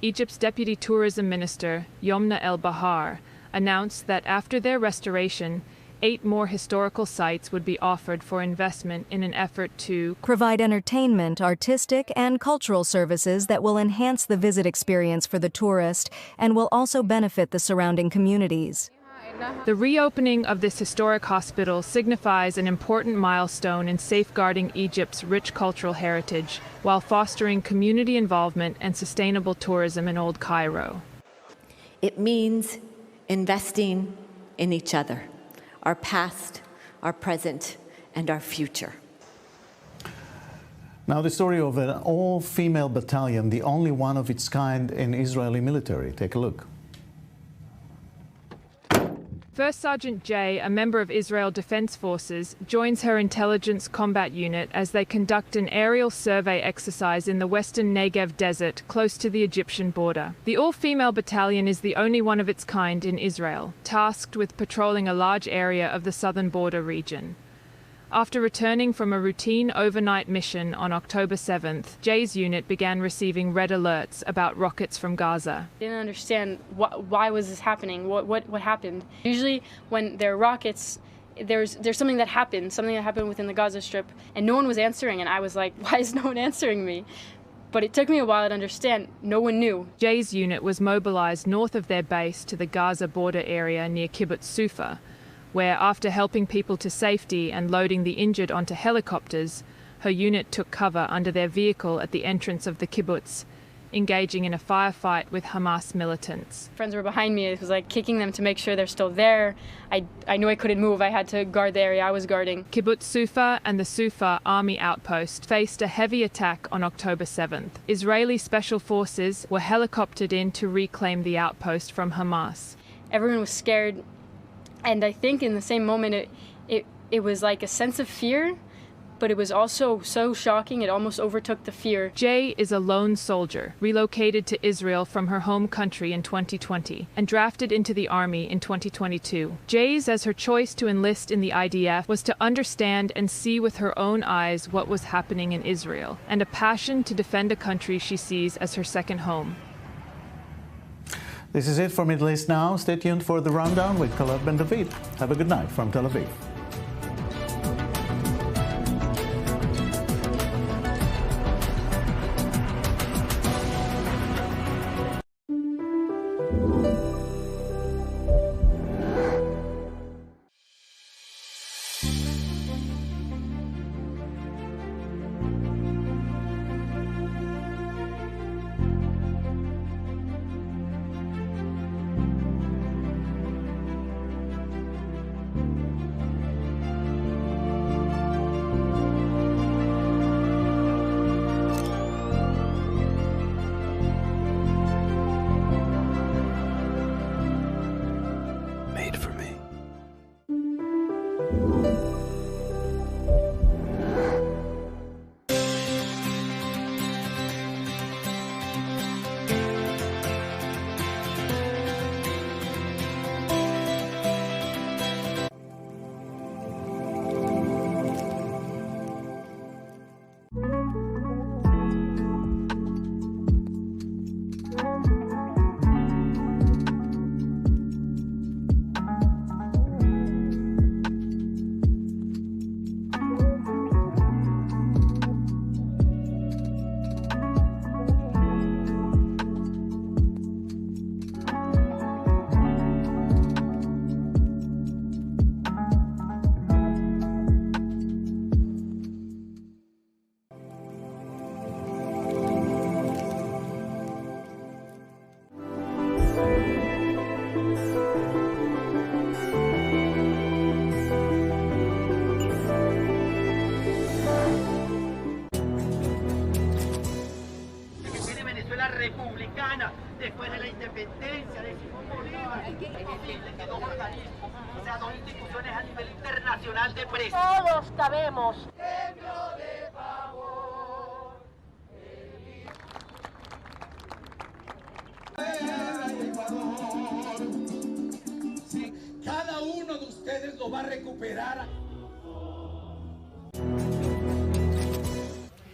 Egypt's Deputy Tourism Minister, Yomna El-Bahar, announced that after their restoration, 8 more historical sites would be offered for investment in an effort to provide entertainment, artistic, and cultural services that will enhance the visit experience for the tourist and will also benefit the surrounding communities. The reopening of this historic hospital signifies an important milestone in safeguarding Egypt's rich cultural heritage while fostering community involvement and sustainable tourism in Old Cairo. It means investing in each other, our past, our present, and our future. Now, the story of an all-female battalion, the only one of its kind in Israeli military. Take a look. First Sergeant Jay, a member of Israel Defense Forces, joins her intelligence combat unit as they conduct an aerial survey exercise in the western Negev desert close to the Egyptian border. The all-female battalion is the only one of its kind in Israel, tasked with patrolling a large area of the southern border region. After returning from a routine overnight mission on October 7th, Jay's unit began receiving red alerts about rockets from Gaza. I didn't understand why was this happening, what happened. Usually when there are rockets, there's something that happened within the Gaza Strip, and no one was answering, and I was like, why is no one answering me? But it took me a while to understand. No one knew. Jay's unit was mobilized north of their base to the Gaza border area near Kibbutz Sufa. where, after helping people to safety and loading the injured onto helicopters, her unit took cover under their vehicle at the entrance of the kibbutz, engaging in a firefight with Hamas militants. Friends were behind me. It was like kicking them to make sure they're still there. I knew I couldn't move. I had to guard the area I was guarding. Kibbutz Sufa and the Sufa army outpost faced a heavy attack on October 7th. Israeli special forces were helicoptered in to reclaim the outpost from Hamas. Everyone was scared, and I think in the same moment it was like a sense of fear, but it was also so shocking it almost overtook the fear. Jay is a lone soldier, relocated to Israel from her home country in 2020 and drafted into the army in 2022. Jay says her choice to enlist in the IDF was to understand and see with her own eyes what was happening in Israel, and a passion to defend a country she sees as her second home. This is it for Middle East Now. Stay tuned for the rundown with Caleb Ben David. Have a good night from Tel Aviv. republicana después de la independencia de Simón Bolívar. Es posible que dos organismos, o sea, dos instituciones a nivel internacional de presión. Todos cabemos. De favor. Sí, cada uno de ustedes lo va a recuperar.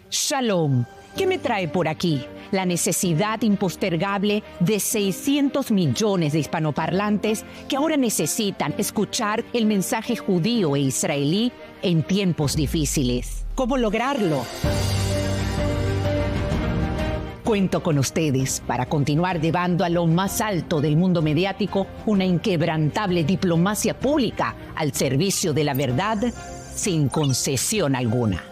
Shalom. ¿Qué me trae por aquí? La necesidad impostergable de 600 millones de hispanoparlantes que ahora necesitan escuchar el mensaje judío e israelí en tiempos difíciles. ¿Cómo lograrlo? Cuento con ustedes para continuar llevando a lo más alto del mundo mediático una inquebrantable diplomacia pública al servicio de la verdad sin concesión alguna.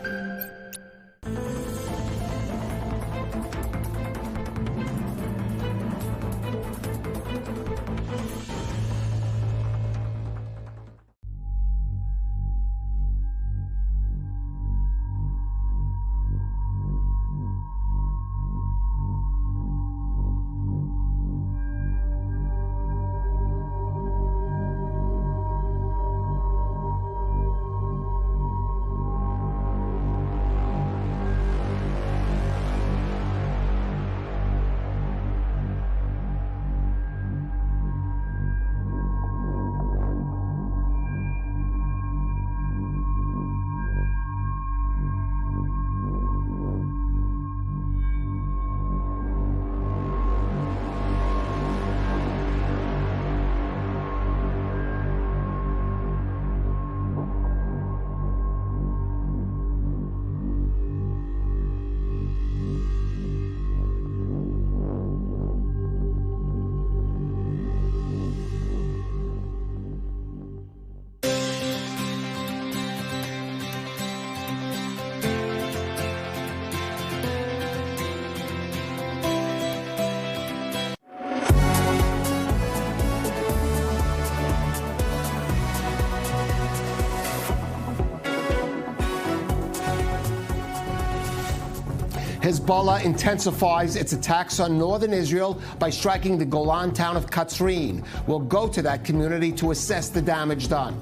Hezbollah intensifies its attacks on northern Israel by striking the Golan town of Katzrin. We'll go to that community to assess the damage done.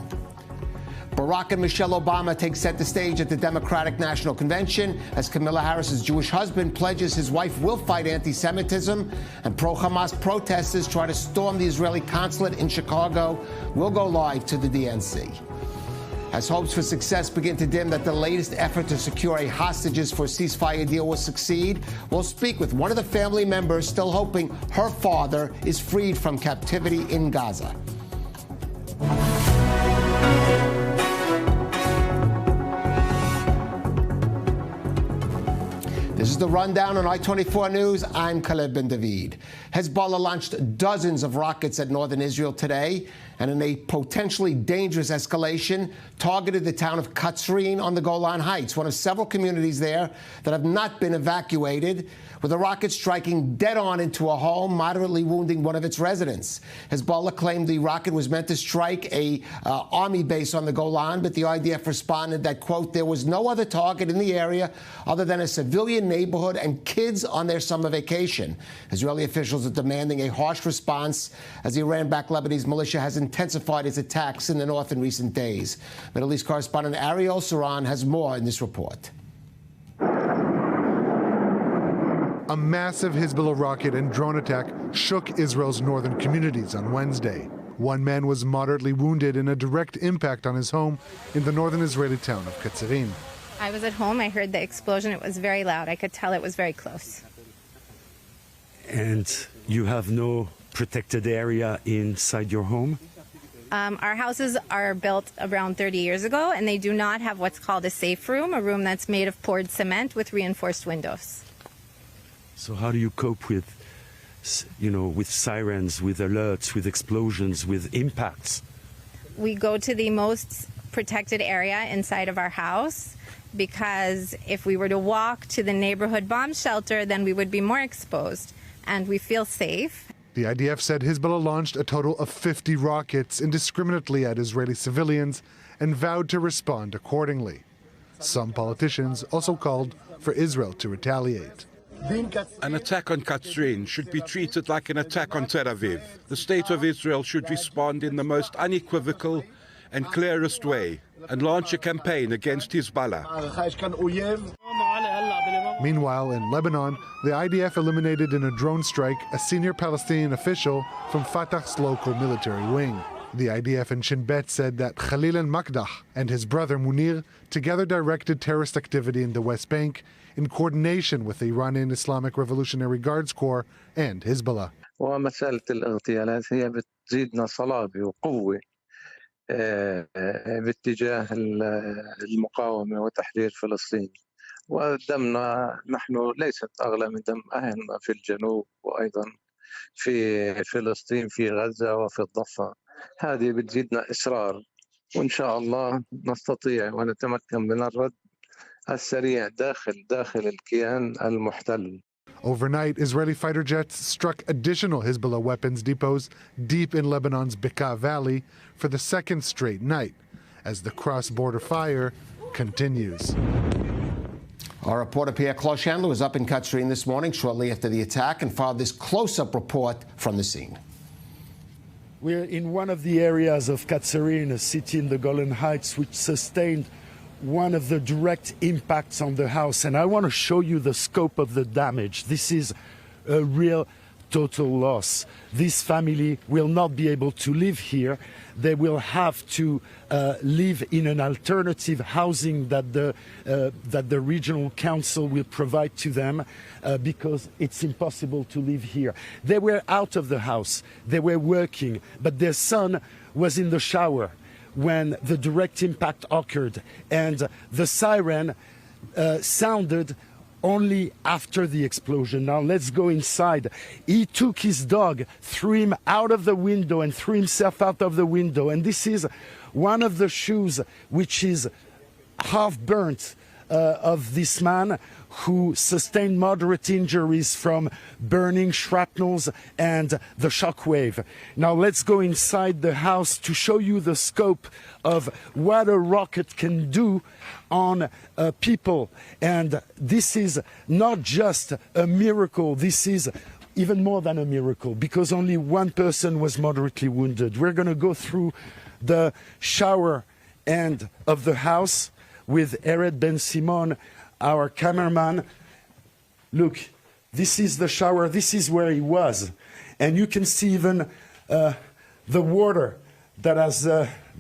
Barack and Michelle Obama take center stage at the Democratic National Convention as Kamala Harris's Jewish husband pledges his wife will fight anti-Semitism, and pro-Hamas protesters try to storm the Israeli consulate in Chicago. We'll go live to the DNC. As hopes for success begin to dim that the latest effort to secure a hostages for ceasefire deal will succeed, we'll speak with one of the family members still hoping her father is freed from captivity in Gaza. This is the rundown on I-24 News. I'm Caleb Ben David. Hezbollah launched dozens of rockets at northern Israel today, and in a potentially dangerous escalation, targeted the town of Katzrin on the Golan Heights, one of several communities there that have not been evacuated, with a rocket striking dead-on into a home, moderately wounding one of its residents. Hezbollah claimed the rocket was meant to strike a army base on the Golan, but the IDF responded that, quote, there was no other target in the area other than a civilian neighborhood and kids on their summer vacation. Israeli officials are demanding a harsh response as the Iran-backed Lebanese militia has intensified its attacks in the north in recent days. Middle East correspondent Ariel Saran has more in this report. A massive Hezbollah rocket and drone attack shook Israel's northern communities on Wednesday. One man was moderately wounded in a direct impact on his home in the northern Israeli town of Katzrin. I was at home. I heard the explosion. It was very loud. I could tell it was very close. And you have no protected area inside your home? Our houses are built around 30 years ago, and they do not have what's called a safe room, a room that's made of poured cement with reinforced windows. So how do you cope with, with sirens, with alerts, with explosions, with impacts? We go to the most protected area inside of our house, because if we were to walk to the neighborhood bomb shelter, then we would be more exposed, and we feel safe. The IDF said Hezbollah launched a total of 50 rockets indiscriminately at Israeli civilians and vowed to respond accordingly. Some politicians also called for Israel to retaliate. An attack on Katzrin should be treated like an attack on Tel Aviv. The state of Israel should respond in the most unequivocal and clearest way and launch a campaign against Hezbollah. Meanwhile, in Lebanon, the IDF eliminated in a drone strike a senior Palestinian official from Fatah's local military wing. The IDF in Shin Bet said that Guilin and his brother Munir together directed terrorist activity in the West Bank in coordination with the Iranian Islamic Revolutionary Guards Corps and Hezbollah. ومسألة الاغتيالات هي بتزيدنا صلابة وقوة باتجاه المقاومة وتحرير فلسطين. ودمنا نحن ليست أغلى من دم أهلنا في الجنوب وأيضا في فلسطين في غزة وفي الضفة. هذه بتزيدنا إصرار، وإن شاء الله نستطيع ونتمكن من الرد السريع داخل الكيان المحتل. Overnight, Israeli fighter jets struck additional Hezbollah weapons depots deep in Lebanon's Bekaa Valley for the second straight night, as the cross-border fire continues. Our reporter Pierre Clochandler was up in Katzrin this morning shortly after the attack and filed this close-up report from the scene. We're in one of the areas of Katzrin, a city in the Golan Heights, which sustained one of the direct impacts on the house. And I want to show you the scope of the damage. This is a real total loss. This family will not be able to live here. They will have to live in an alternative housing that the regional council will provide to them because it's impossible to live here. They were out of the house. They were working, but their son was in the shower when the direct impact occurred, and the siren sounded only after the explosion. Now let's go inside. He took his dog, threw him out of the window and threw himself out of the window. And this is one of the shoes which is half burnt. of this man who sustained moderate injuries from burning shrapnels and the shockwave. Now let's go inside the house to show you the scope of what a rocket can do on people. And this is not just a miracle, this is even more than a miracle, because only one person was moderately wounded. We're going to go through the shower end of the house with Ered Ben Simon, our cameraman. Look, this is the shower, this is where he was. And you can see even the water that has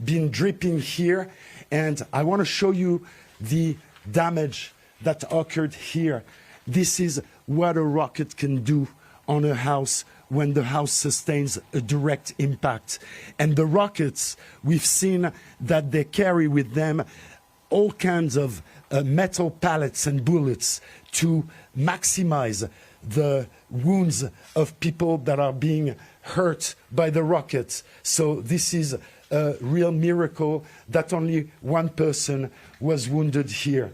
been dripping here. And I want to show you the damage that occurred here. This is what a rocket can do on a house when the house sustains a direct impact. And the rockets, we've seen that they carry with them all kinds of metal pallets and bullets to maximize the wounds of people that are being hurt by the rockets. So this is a real miracle that only one person was wounded here.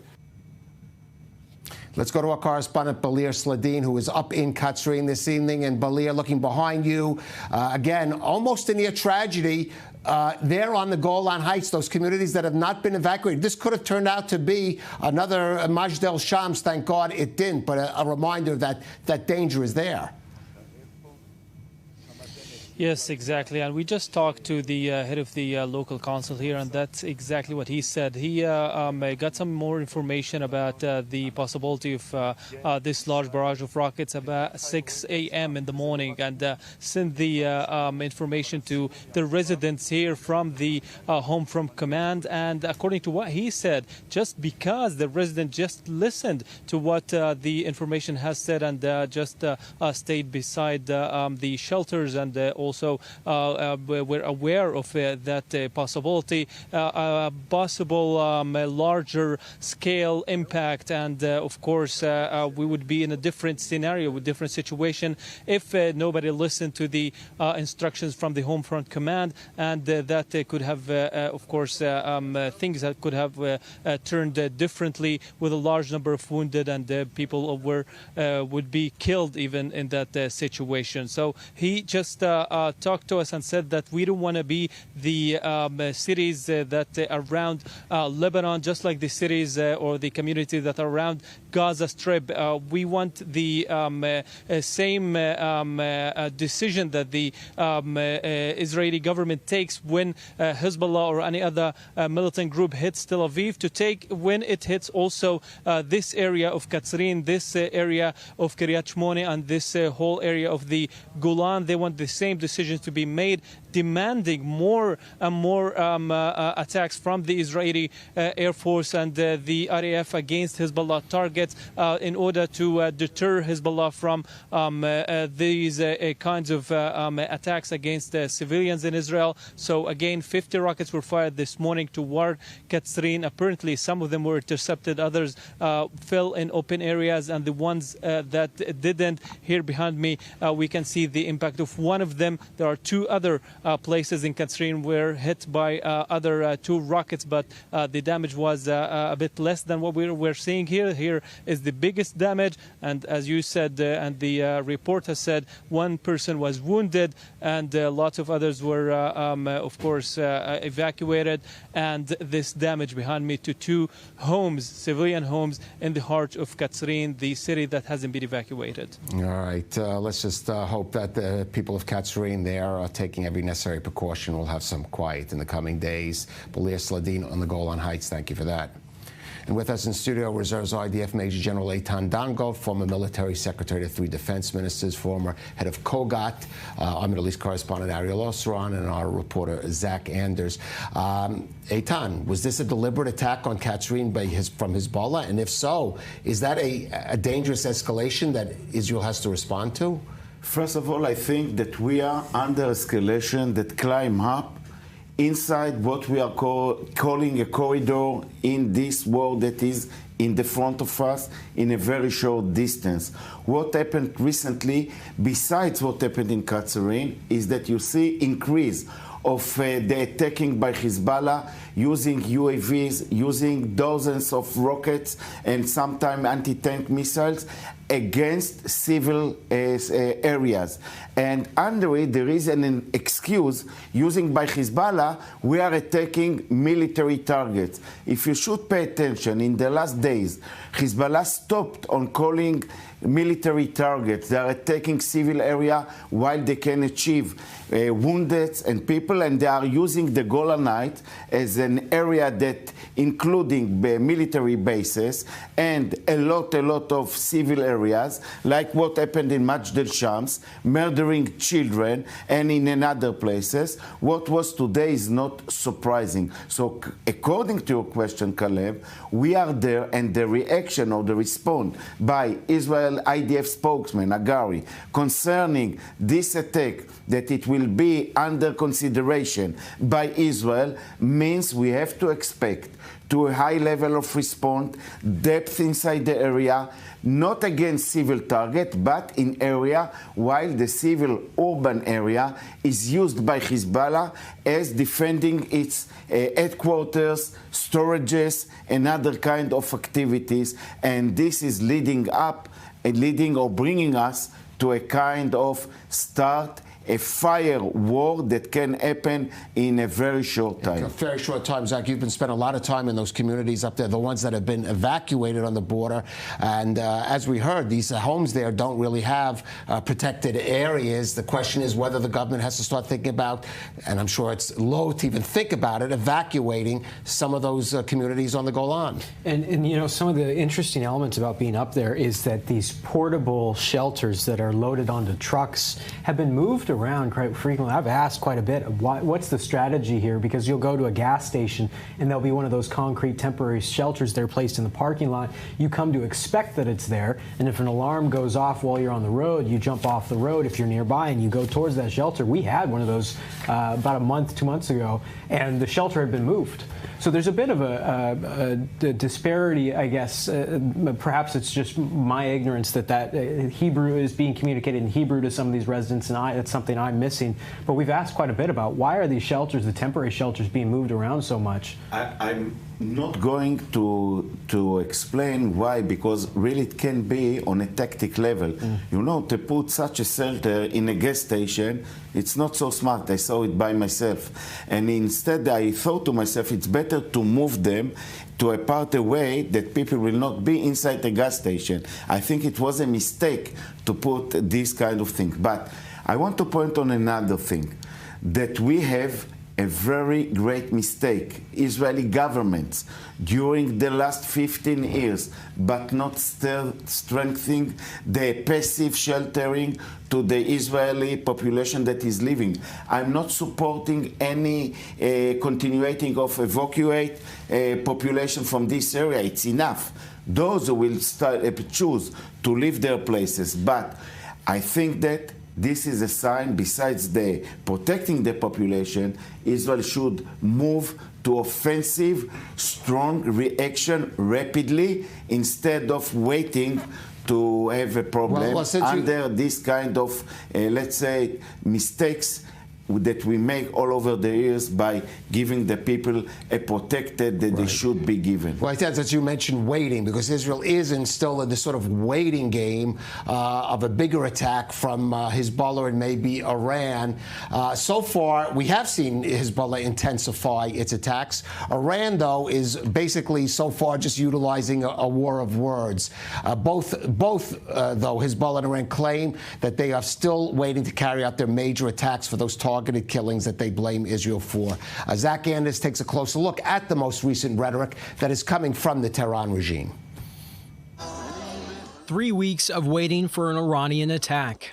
Let's go to our correspondent, Balir Sladin, who is up in Katsrin this evening. And Balir, looking behind you, again, almost a near tragedy there on the Golan Heights, those communities that have not been evacuated. This could have turned out to be another Majdel Shams. Thank God it didn't, but a reminder that that danger is there. Yes, exactly. And we just talked to the head of the local council here, and that's exactly what he said. He got some more information about the possibility of this large barrage of rockets about 6 a.m. in the morning, and sent the information to the residents here from the home from command. And according to what he said, just because the resident just listened to what the information has said and just stayed beside the shelters, and also we're aware of that possibility, possible larger scale impact, and of course we would be in a different scenario, with different situation, if nobody listened to the instructions from the home front command, and that could have of course things that could have turned differently, with a large number of wounded, and people would be killed even in that situation. So he just talked to us and said that we don't want to be the cities that are around Lebanon, just like the cities or the communities that are around Gaza Strip. We want the same decision that the Israeli government takes when Hezbollah or any other militant group hits Tel Aviv, to take when it hits also this area of Katsrin, this area of Kiryat Shmone, and this whole area of the Golan. They want the same decisions to be made, demanding more and more attacks from the Israeli Air Force and the RAF against Hezbollah targets in order to deter Hezbollah from these kinds of attacks against civilians in Israel. So again, 50 rockets were fired this morning toward Katsrin. Apparently some of them were intercepted, others fell in open areas, and the ones that didn't, here behind me we can see the impact of one of them. There are two other places in Katsrin were hit by other two rockets, but the damage was a bit less than what we're seeing here. Here is the biggest damage, and as you said, and the report has said, one person was wounded, and lots of others were, of course, evacuated. And this damage behind me to two homes, civilian homes, in the heart of Katsrin, the city that hasn't been evacuated. All right, let's just hope that the people of Katsrin there are taking every necessary precaution. We'll have some quiet in the coming days. Balir Sladin on the Golan Heights, thank you for that. And with us in studio, Reserves IDF Major General Eitan Dango, former military secretary to 3 defense ministers, former head of COGAT, our Middle East correspondent Ariel Osran, and our reporter Zach Anders. Eitan, was this a deliberate attack on Katsrin from Hezbollah? And if so, is that a dangerous escalation that Israel has to respond to? First of all, I think that we are under escalation that climb up inside what we are calling a corridor in this war that is in the front of us in a very short distance. What happened recently, besides what happened in Katsrin, is that you see increase of the attacking by Hezbollah, using UAVs, using dozens of rockets and sometimes anti-tank missiles against civil areas. And under it, there is an excuse using by Hezbollah, we are attacking military targets. If you should pay attention, in the last days, Hezbollah stopped on calling military targets. They are attacking civil area while they can achieve wounded and people, and they are using the Golan Heights as an area that including military bases and a lot of civil areas, like what happened in Majdal Shams, murdering children, and in another places. What was today is not surprising. So according to your question, Caleb, we are there, and the reaction or the response by Israel IDF spokesman Agari concerning this attack, that it will be under consideration by Israel, means we have to expect to a high level of response, depth inside the area, not against civil target, but in area while the civil urban area is used by Hezbollah as defending its headquarters, storages, and other kind of activities. And this is leading or bringing us to a kind of a fire war that can happen in a very short time. A very short time. Zach, you've been spending a lot of time in those communities up there, the ones that have been evacuated on the border. And as we heard, these homes there don't really have protected areas. The question is whether the government has to start thinking about, and I'm sure it's low to even think about it, evacuating some of those communities on the Golan. And you know, some of the interesting elements about being up there is that these portable shelters that are loaded onto trucks have been moved around quite frequently. I've asked quite a bit, what's the strategy here? Because you'll go to a gas station and there'll be one of those concrete temporary shelters that are placed in the parking lot. You come to expect that it's there, and if an alarm goes off while you're on the road, you jump off the road if you're nearby and you go towards that shelter. We had one of those about a month, 2 months ago, and the shelter had been moved. So there's a bit of a disparity, I guess. Perhaps it's just my ignorance that Hebrew is being communicated in Hebrew to some of these residents, and it's something I'm missing. But we've asked quite a bit about why are these shelters, the temporary shelters, being moved around so much? I'm not going to explain why, because really it can be on a tactic level. You know, to put such a shelter in a gas station, it's not so smart. I saw it by myself. And instead I thought to myself, it's better to move them to a part away that people will not be inside the gas station. I think it was a mistake to put this kind of thing. But I want to point on another thing, that we have a very great mistake, Israeli governments, during the last 15 years, but not still strengthening the passive sheltering to the Israeli population that is living. I'm not supporting any continuing of evacuate population from this area. It's enough. Those who will choose to leave their places. But I think that this is a sign, besides the protecting the population, Israel should move to offensive, strong reaction rapidly, instead of waiting to have a problem under this kind of, let's say, mistakes that we make all over the years by giving the people a protected that they should be given. Well, as you mentioned, waiting, because Israel is still in this sort of waiting game of a bigger attack from Hezbollah and maybe Iran. So far, we have seen Hezbollah intensify its attacks. Iran, though, is basically so far just utilizing a war of words. Both, though, Hezbollah and Iran claim that they are still waiting to carry out their major attacks for those targeted killings that they blame Israel for. Zach Anders takes a closer look at the most recent rhetoric that is coming from the Tehran regime. 3 weeks of waiting for an Iranian attack,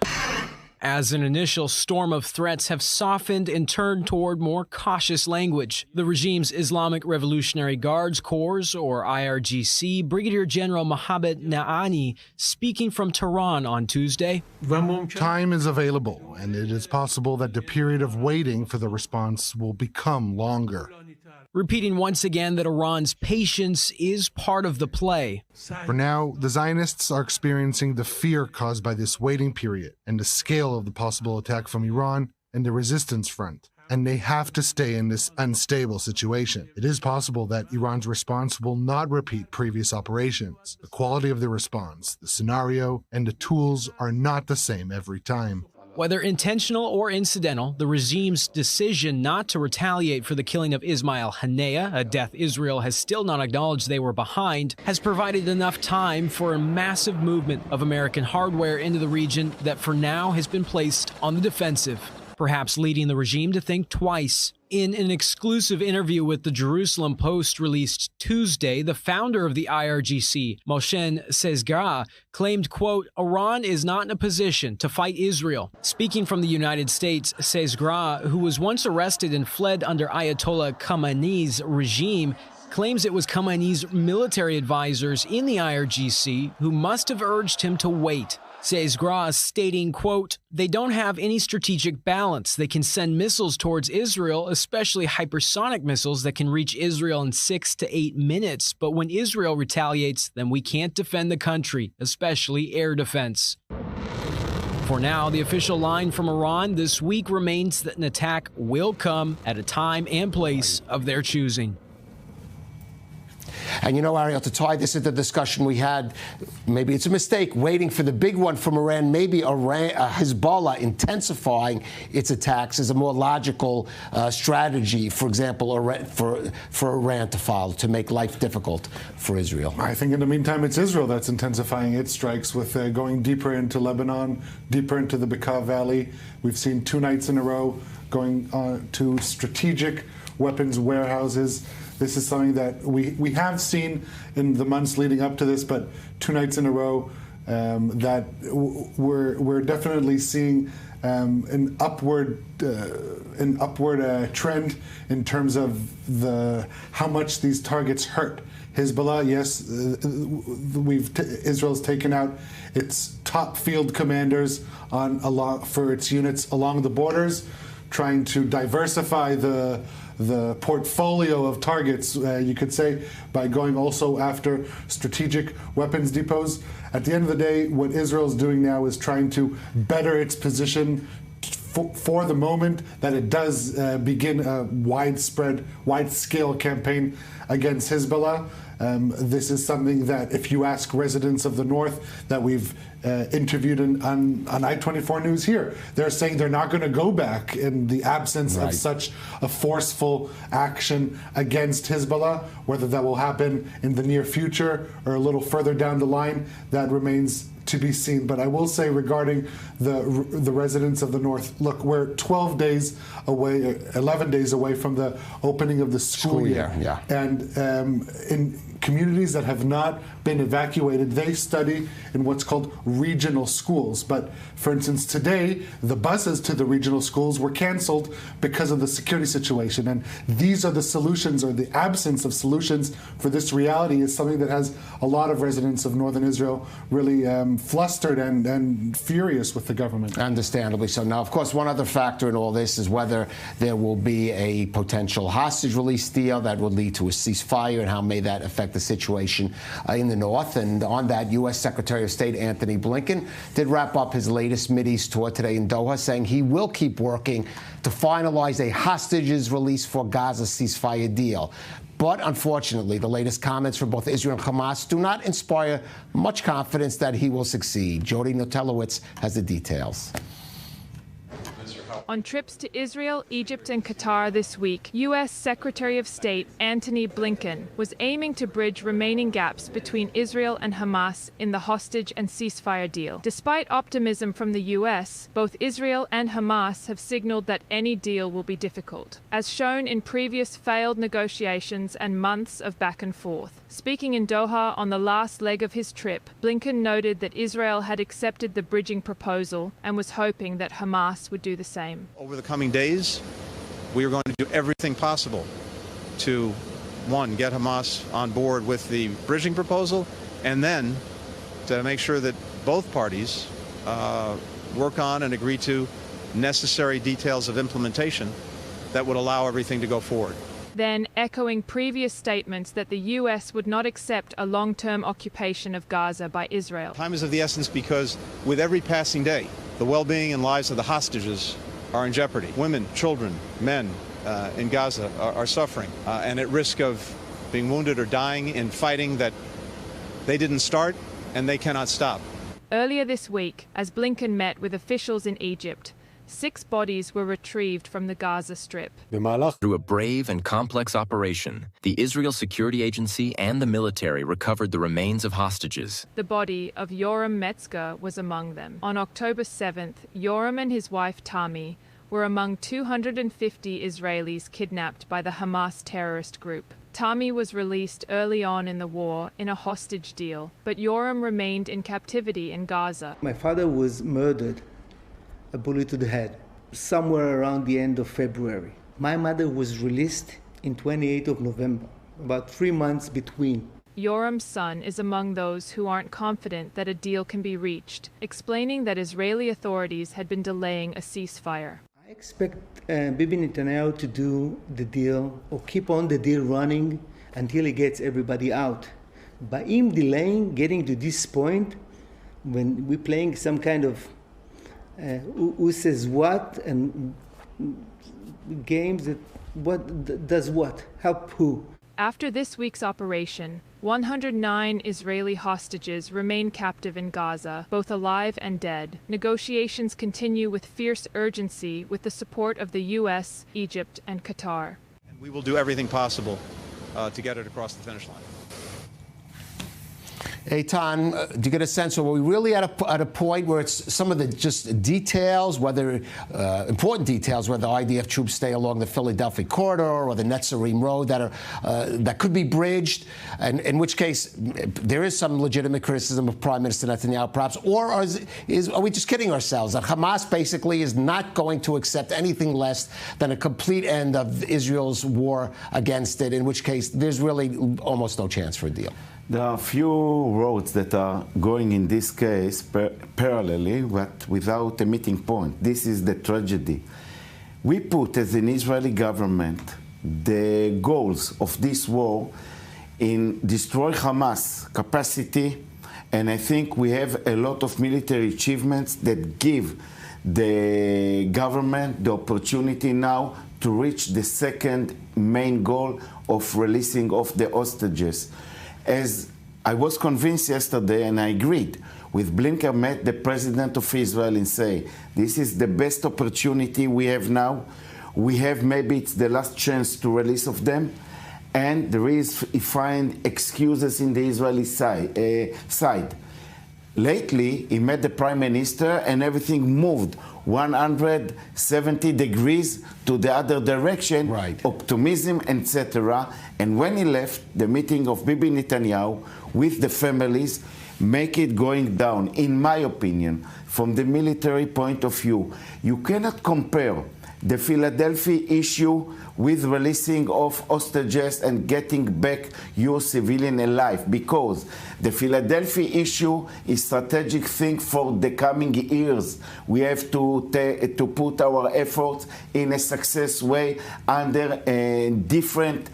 as an initial storm of threats have softened and turned toward more cautious language. The regime's Islamic Revolutionary Guards Corps, or IRGC, Brigadier General Mohammad Naani, speaking from Tehran on Tuesday. Time is available, and it is possible that the period of waiting for the response will become longer. Repeating once again that Iran's patience is part of the play. For now, the Zionists are experiencing the fear caused by this waiting period and the scale of the possible attack from Iran and the resistance front. and they have to stay in this unstable situation. It is possible that Iran's response will not repeat previous operations. The quality of the response, the scenario, and the tools are not the same every time. Whether intentional or incidental, the regime's decision not to retaliate for the killing of Ismail Haniyeh, a death Israel has still not acknowledged they were behind, has provided enough time for a massive movement of American hardware into the region that for now has been placed on the defensive, perhaps leading the regime to think twice. In an exclusive interview with the Jerusalem Post released Tuesday, the founder of the IRGC, Moshe Sezgra, claimed, quote, Iran is not in a position to fight Israel. Speaking from the United States, Sezgra, who was once arrested and fled under Ayatollah Khamenei's regime, claims it was Khamenei's military advisors in the IRGC who must have urged him to wait. Sezgra stating, quote, they don't have any strategic balance. They can send missiles towards Israel, especially hypersonic missiles that can reach Israel in 6 to 8 minutes. But when Israel retaliates, then we can't defend the country, especially air defense. For now, the official line from Iran this week remains that an attack will come at a time and place of their choosing. And you know, Ariel, to tie this into the discussion we had, maybe it's a mistake waiting for the big one from Iran. Maybe Hezbollah intensifying its attacks is a more logical strategy, for example, for Iran to follow, to make life difficult for Israel. I think in the meantime, it's Israel that's intensifying its strikes with going deeper into Lebanon, deeper into the Bekaa Valley. We've seen 2 nights in a row going to strategic weapons warehouses. This is something that we have seen in the months leading up to this, but 2 nights in a row that we're definitely seeing an upward trend in terms of how much these targets hurt. Hezbollah, yes, Israel's taken out its top field commanders for its units along the borders, trying to diversify the portfolio of targets, you could say, by going also after strategic weapons depots. At the end of the day, what Israel's doing now is trying to better its position for the moment that it does begin a wide-scale campaign against Hezbollah. This is something that, if you ask residents of the north that we've interviewed on I-24 News here, they're saying they're not going to go back in the absence of such a forceful action against Hezbollah. Whether that will happen in the near future or a little further down the line, that remains to be seen. But I will say, regarding the residents of the north, look, we're 11 days away from the opening of the school year. Yeah. And in communities that have not been evacuated, they study in what's called regional schools. But for instance, today, the buses to the regional schools were canceled because of the security situation. And these are the solutions, or the absence of solutions for this reality, is something that has a lot of residents of northern Israel really flustered and furious with the government. Understandably so. Now, of course, one other factor in all this is whether there will be a potential hostage release deal that would lead to a ceasefire, and how may that affect the situation in the north. And on that, U.S. Secretary of State Antony Blinken did wrap up his latest Mideast tour today in Doha, saying he will keep working to finalize a hostages release for Gaza ceasefire deal. But unfortunately, the latest comments from both Israel and Hamas do not inspire much confidence that he will succeed. Jody Notelowitz has the details. On trips to Israel, Egypt, and Qatar this week, U.S. Secretary of State Antony Blinken was aiming to bridge remaining gaps between Israel and Hamas in the hostage and ceasefire deal. Despite optimism from the U.S., both Israel and Hamas have signaled that any deal will be difficult, as shown in previous failed negotiations and months of back and forth. Speaking in Doha on the last leg of his trip, Blinken noted that Israel had accepted the bridging proposal and was hoping that Hamas would do the same. Over the coming days, we are going to do everything possible to, one, get Hamas on board with the bridging proposal, and then to make sure that both parties work on and agree to necessary details of implementation that would allow everything to go forward. Then, echoing previous statements that the U.S. would not accept a long-term occupation of Gaza by Israel. Time is of the essence because with every passing day, the well-being and lives of the hostages are in jeopardy. Women, children, men in Gaza are suffering and at risk of being wounded or dying in fighting that they didn't start and they cannot stop. Earlier this week, as Blinken met with officials in Egypt, 6 bodies were retrieved from the Gaza Strip. Through a brave and complex operation, the Israel Security Agency and the military recovered the remains of hostages. The body of Yoram Metzger was among them. On October 7th, Yoram and his wife Tami were among 250 Israelis kidnapped by the Hamas terrorist group. Tami was released early on in the war in a hostage deal, but Yoram remained in captivity in Gaza. My father was murdered, a bullet to the head, somewhere around the end of February. My mother was released in 28th of November, about 3 months between. Yoram's son is among those who aren't confident that a deal can be reached, explaining that Israeli authorities had been delaying a ceasefire. I expect Bibi Netanyahu to do the deal or keep on the deal running until he gets everybody out. By him delaying getting to this point, when we're playing some kind of who says what and games that what does what, help who. After this week's operation, 109 Israeli hostages remain captive in Gaza, both alive and dead. Negotiations continue with fierce urgency with the support of the U.S., Egypt, and Qatar. And we will do everything possible to get it across the finish line. Eitan, do you get a sense of, are we really at a point where it's some of the just details, whether important details, whether IDF troops stay along the Philadelphia corridor or the Netzarim road that could be bridged, and in which case there is some legitimate criticism of Prime Minister Netanyahu, perhaps, or are we just kidding ourselves that Hamas basically is not going to accept anything less than a complete end of Israel's war against it, in which case there's really almost no chance for a deal? There are a few roads that are going in this case parallelly, but without a meeting point. This is the tragedy. We put, as an Israeli government, the goals of this war in destroy Hamas capacity, and I think we have a lot of military achievements that give the government the opportunity now to reach the second main goal of releasing of the hostages. As I was convinced yesterday, and I agreed, with Blinken met the president of Israel and say, this is the best opportunity we have now. We have, maybe it's the last chance to release of them. And there is, he find excuses in the Israeli side. Lately, he met the prime minister and everything moved 170 degrees to the other direction, right. Optimism, etc. And when he left, the meeting of Bibi Netanyahu with the families make it going down. In my opinion, from the military point of view, you cannot compare the Philadelphia issue with releasing of hostages and getting back your civilian alive, because the Philadelphia issue is strategic thing for the coming years. We have to put our efforts in a success way under a different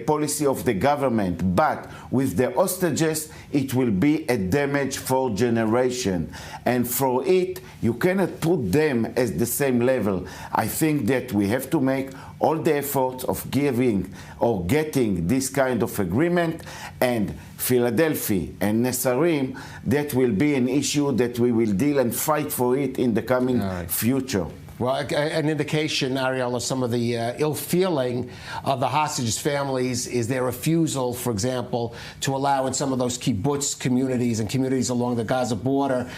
policy of the government. But with the hostages, it will be a damage for generation. And for it, you cannot put them as the same level. I think that we have to make all the efforts of giving or getting this kind of agreement, and Philadelphia and Netzarim, that will be an issue that we will deal and fight for it in the coming future. Well, an indication, Ariel, of some of the ill feeling of the hostages' families is their refusal, for example, to allow in some of those kibbutz communities and communities along the Gaza border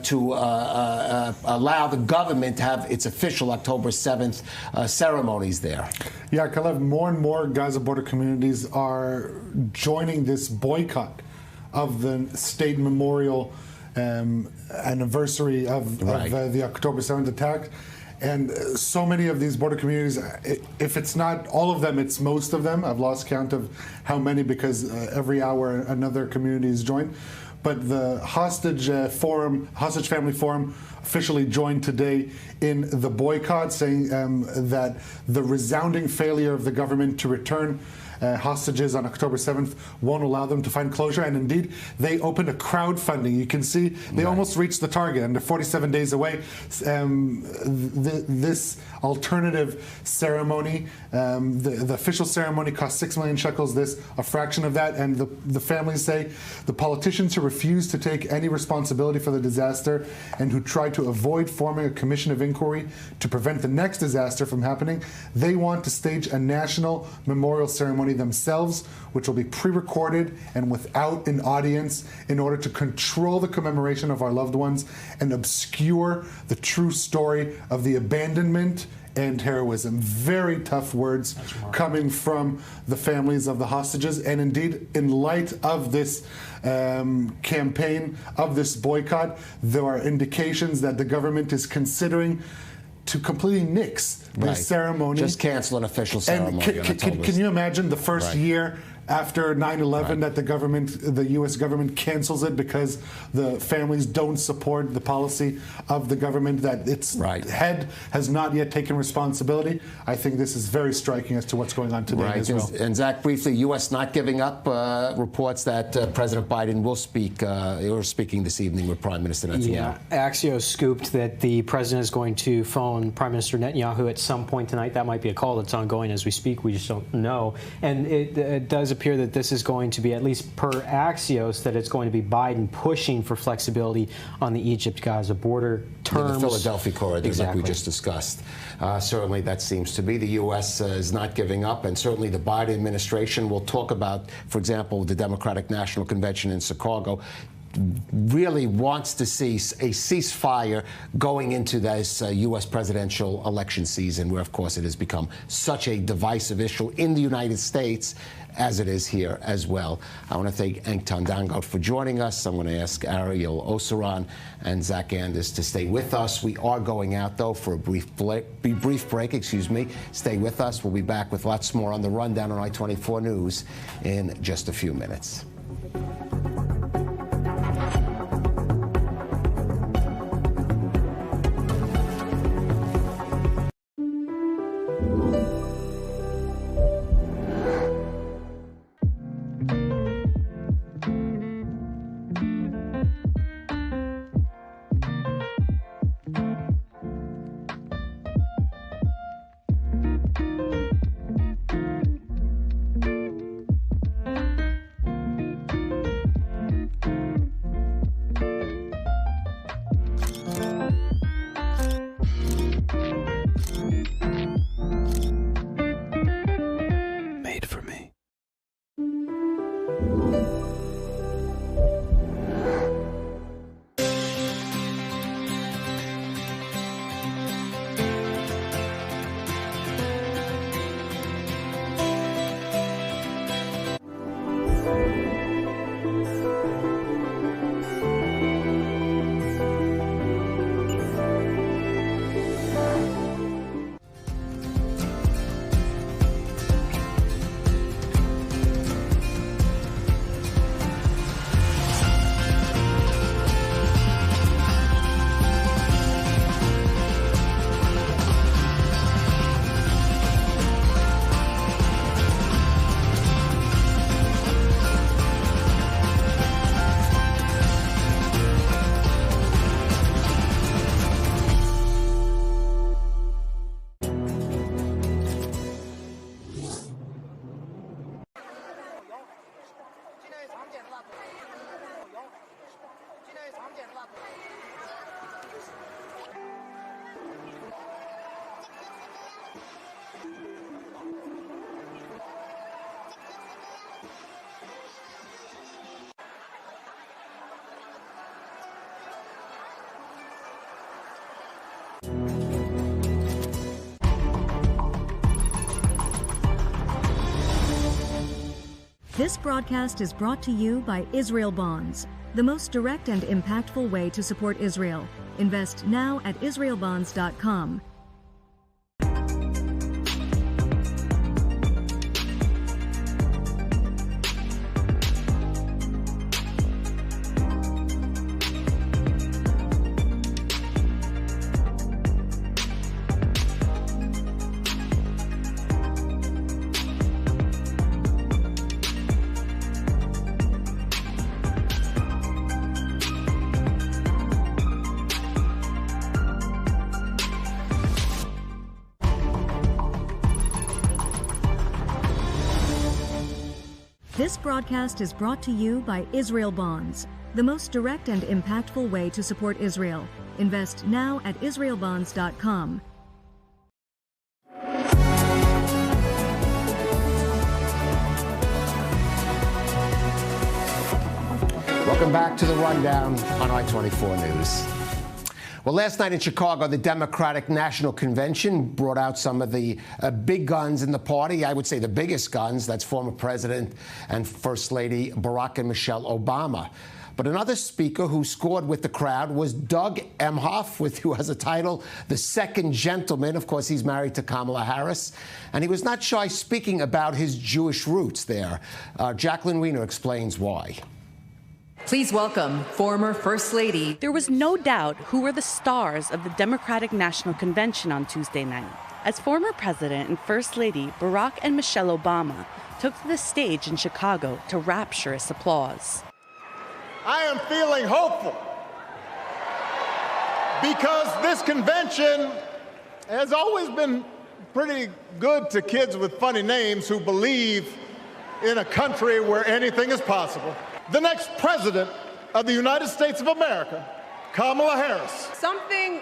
to allow the government to have its official October 7th ceremonies there. Yeah, Kalev, more and more Gaza border communities are joining this boycott of the state memorial anniversary of the October 7th attack. And so many of these border communities, if it's not all of them, it's most of them. I've lost count of how many, because every hour another community is joined. But the hostage family forum officially joined today in the boycott, saying that the resounding failure of the government to return hostages on October 7th won't allow them to find closure. And indeed, they opened a crowdfunding. You can see they almost reached the target, and they're 47 days away. This alternative ceremony, the official ceremony cost 6 million shekels, this a fraction of that, and the families say the politicians who refuse to take any responsibility for the disaster and who try to avoid forming a commission of inquiry to prevent the next disaster from happening, they want to stage a national memorial ceremony themselves, which will be pre-recorded and without an audience, in order to control the commemoration of our loved ones and obscure the true story of the abandonment and heroism. Very tough words coming from the families of the hostages. And indeed, in light of this campaign, of this boycott, there are indications that the government is considering to completely nix this ceremony. Just cancel an official ceremony. And can you imagine the first year after 9/11 that the U.S. government cancels it because the families don't support the policy of the government, that its head has not yet taken responsibility? I think this is very striking as to what's going on today in Israel. And Zach, briefly, U.S. not giving up, reports that President Biden will speak, or speaking this evening with Prime Minister Netanyahu. Yeah, Axios scooped that the president is going to phone Prime Minister Netanyahu at some point tonight. That might be a call that's ongoing as we speak. We just don't know. And it does appear that this is going to be, at least per Axios, that it's going to be Biden pushing for flexibility on the Egypt-Gaza border terms. The Philadelphia corridor that we just discussed. Certainly that seems to be. The U.S. Is not giving up, and certainly the Biden administration will talk about, for example, the Democratic National Convention in Chicago, really wants to see a ceasefire going into this U.S. presidential election season, where, of course, it has become such a divisive issue in the United States as it is here as well. I want to thank Engtan Dangot for joining us. I'm going to ask Ariel Oseran and Zach Anders to stay with us. We are going out, though, for a brief break. Stay with us. We'll be back with lots more on the Rundown on I-24 News in just a few minutes. This broadcast is brought to you by Israel Bonds, the most direct and impactful way to support Israel. Invest now at israelbonds.com. This broadcast is brought to you by Israel Bonds, the most direct and impactful way to support Israel. Invest now at israelbonds.com. Welcome back to the Rundown on I-24 News. Well, last night in Chicago, the Democratic National Convention brought out some of the big guns in the party. I would say the biggest guns. That's former President and First Lady Barack and Michelle Obama. But another speaker who scored with the crowd was Doug Emhoff, who has a title, the Second Gentleman. Of course, he's married to Kamala Harris. And he was not shy speaking about his Jewish roots there. Jacqueline Weiner explains why. Please welcome former First Lady. There was no doubt who were the stars of the Democratic National Convention on Tuesday night, as former President and First Lady Barack and Michelle Obama took to the stage in Chicago to rapturous applause. I am feeling hopeful because this convention has always been pretty good to kids with funny names who believe in a country where anything is possible. The next president of the United States of America, Kamala Harris. Something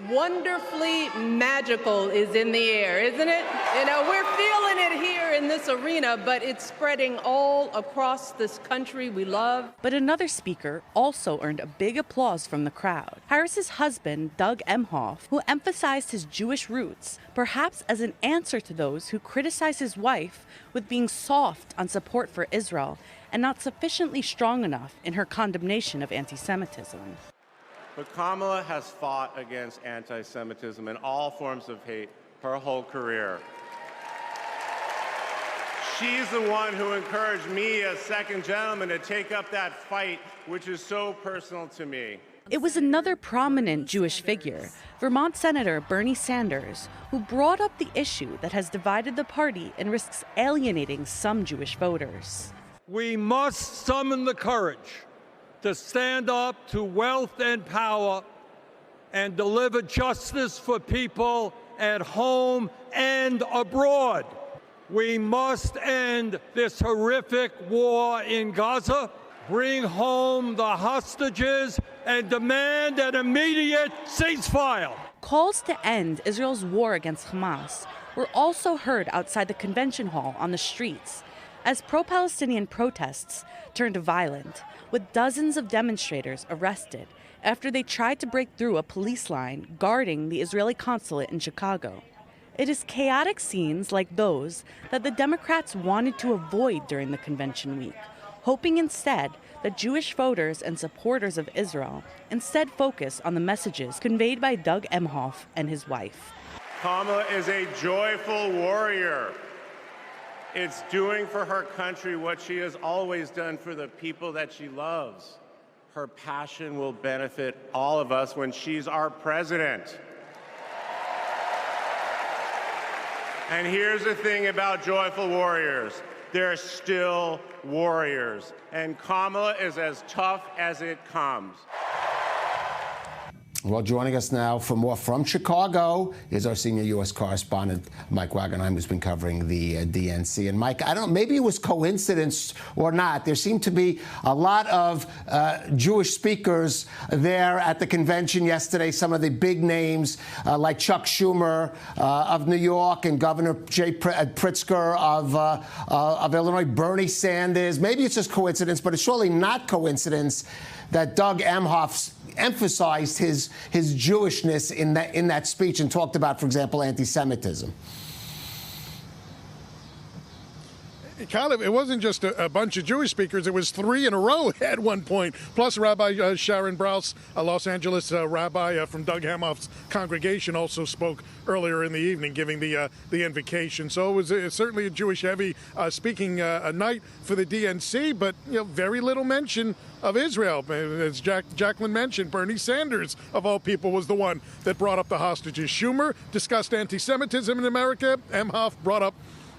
wonderfully magical is in the air, isn't it? You know, we're feeling it here in this arena, but it's spreading all across this country we love. But another speaker also earned a big applause from the crowd. Harris's husband, Doug Emhoff, who emphasized his Jewish roots, perhaps as an answer to those who criticize his wife with being soft on support for Israel and not sufficiently strong enough in her condemnation of anti-Semitism. But Kamala has fought against anti-Semitism and all forms of hate her whole career. She's the one who encouraged me as second gentleman to take up that fight, which is so personal to me. It was another prominent Jewish figure, Vermont Senator Bernie Sanders, who brought up the issue that has divided the party and risks alienating some Jewish voters. We must summon the courage to stand up to wealth and power and deliver justice for people at home and abroad. We must end this horrific war in Gaza, bring home the hostages, and demand an immediate ceasefire. Calls to end Israel's war against Hamas were also heard outside the convention hall on the streets, as pro-Palestinian protests turned violent, with dozens of demonstrators arrested after they tried to break through a police line guarding the Israeli consulate in Chicago. It is chaotic scenes like those that the Democrats wanted to avoid during the convention week, hoping instead that Jewish voters and supporters of Israel instead focus on the messages conveyed by Doug Emhoff and his wife. Kamala is a joyful warrior. It's doing for her country what she has always done for the people that she loves. Her passion will benefit all of us when she's our president. And here's the thing about joyful warriors. They're still warriors. And Kamala is as tough as it comes. Well, joining us now for more from Chicago is our senior U.S. correspondent, Mike Wagenheim, who's been covering the DNC. And Mike, I don't know, maybe it was coincidence or not. There seemed to be a lot of Jewish speakers there at the convention yesterday. Some of the big names like Chuck Schumer of New York and Governor Jay Pritzker of Illinois, Bernie Sanders. Maybe it's just coincidence, but it's surely not coincidence that Doug Emhoff emphasized his Jewishness in that speech and talked about, for example, anti-Semitism. It wasn't just a bunch of Jewish speakers. It was 3 in a row at one point. Plus, Rabbi Sharon Brous, a Los Angeles rabbi from Doug Emhoff's congregation, also spoke earlier in the evening, giving the invocation. So it was certainly a Jewish-heavy speaking night for the DNC, but very little mention of Israel. As Jacqueline mentioned, Bernie Sanders, of all people, was the one that brought up the hostages. Schumer discussed anti-Semitism in America. Emhoff brought up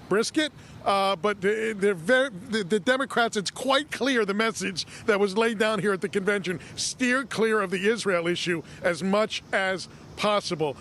brisket. But the Democrats, it's quite clear the message that was laid down here at the convention: steer clear of the Israel issue as much as possible.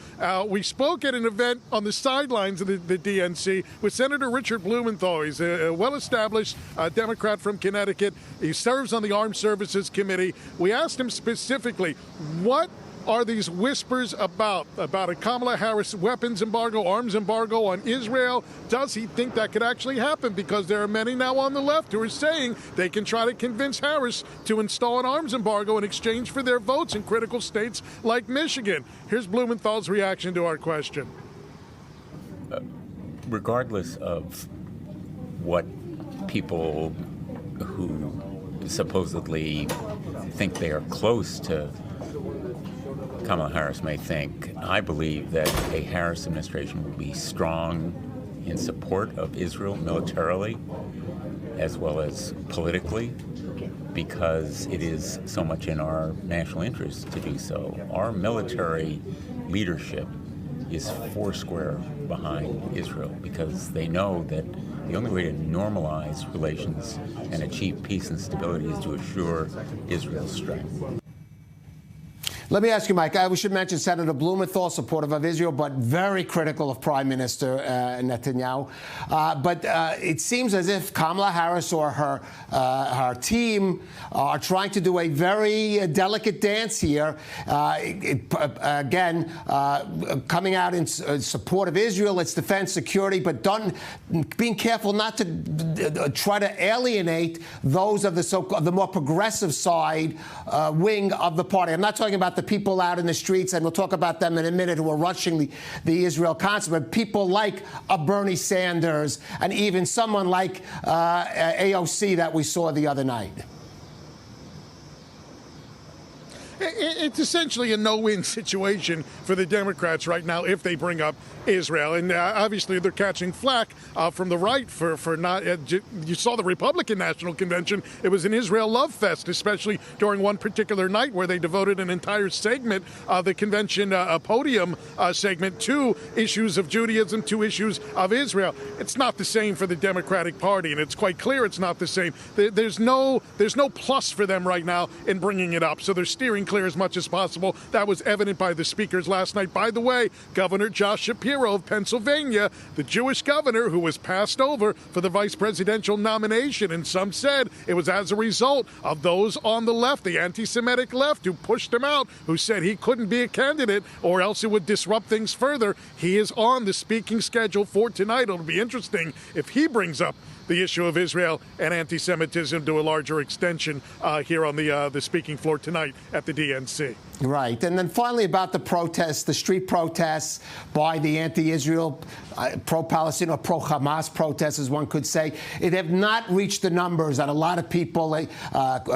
We spoke at an event on the sidelines of the DNC with Senator Richard Blumenthal. He's a well-established Democrat from Connecticut. He serves on the Armed Services Committee. We asked him specifically, what are these whispers about a Kamala Harris weapons embargo, arms embargo on Israel? Does he think that could actually happen? Because there are many now on the left who are saying they can try to convince Harris to install an arms embargo in exchange for their votes in critical states like Michigan. Here's Blumenthal's reaction to our question. Regardless of what people who supposedly think they are close to Kamala Harris may think, I believe that a Harris administration will be strong in support of Israel militarily as well as politically, because it is so much in our national interest to do so. Our military leadership is foursquare behind Israel because they know that the only way to normalize relations and achieve peace and stability is to assure Israel's strength. Let me ask you, Mike, we should mention Senator Blumenthal, supportive of Israel, but very critical of Prime Minister Netanyahu. But it seems as if Kamala Harris or her team are trying to do a very delicate dance here. Again, coming out in support of Israel, its defense, security, but being careful not to try to alienate those of the more progressive side wing of the party. I'm not talking about the people out in the streets, and we'll talk about them in a minute, who are rushing the Israel consulate, but people like a Bernie Sanders and even someone like AOC that we saw the other night. It's essentially a no-win situation for the Democrats right now if they bring up Israel. And obviously they're catching flack from the right for not... you saw the Republican National Convention. It was an Israel love fest, especially during one particular night where they devoted an entire segment of the convention, a podium segment, to issues of Judaism, to issues of Israel. It's not the same for the Democratic Party, and it's quite clear it's not the same. There's no plus for them right now in bringing it up, so they're steering clear as much as possible. That was evident by the speakers last night. By the way, Governor Josh Shapiro of Pennsylvania, the Jewish governor who was passed over for the vice presidential nomination, and some said it was as a result of those on the left, the anti-Semitic left, who pushed him out, who said he couldn't be a candidate or else it would disrupt things further. He is on the speaking schedule for tonight. It'll be interesting if he brings up the issue of Israel and anti-Semitism to a larger extension here on the speaking floor tonight at the DNC. Right. And then finally about the protests, the street protests by the anti-Israel, pro-Palestine or pro-Hamas protests, as one could say. It have not reached the numbers that a lot of people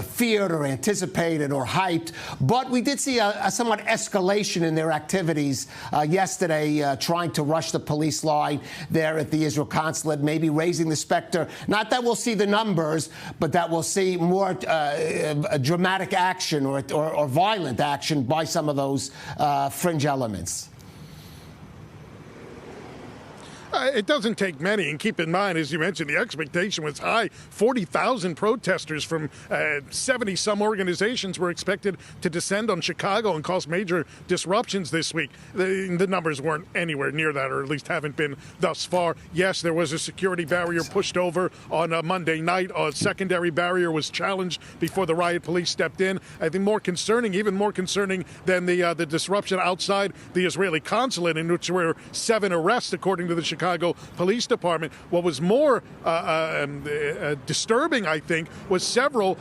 feared or anticipated or hyped. But we did see a somewhat escalation in their activities yesterday, trying to rush the police line there at the Israel consulate, maybe raising the specter. Not that we'll see the numbers, but that we'll see more dramatic action or violent action by some of those fringe elements. It doesn't take many, and keep in mind, as you mentioned, the expectation was high. 40,000 protesters from 70-some organizations were expected to descend on Chicago and cause major disruptions this week. The numbers weren't anywhere near that, or at least haven't been thus far. Yes, there was a security barrier pushed over on Monday night. A secondary barrier was challenged before the riot police stepped in. I think even more concerning than the disruption outside the Israeli consulate, in which there were 7 arrests, according to the Chicago Police Department. What was more disturbing, I think, was several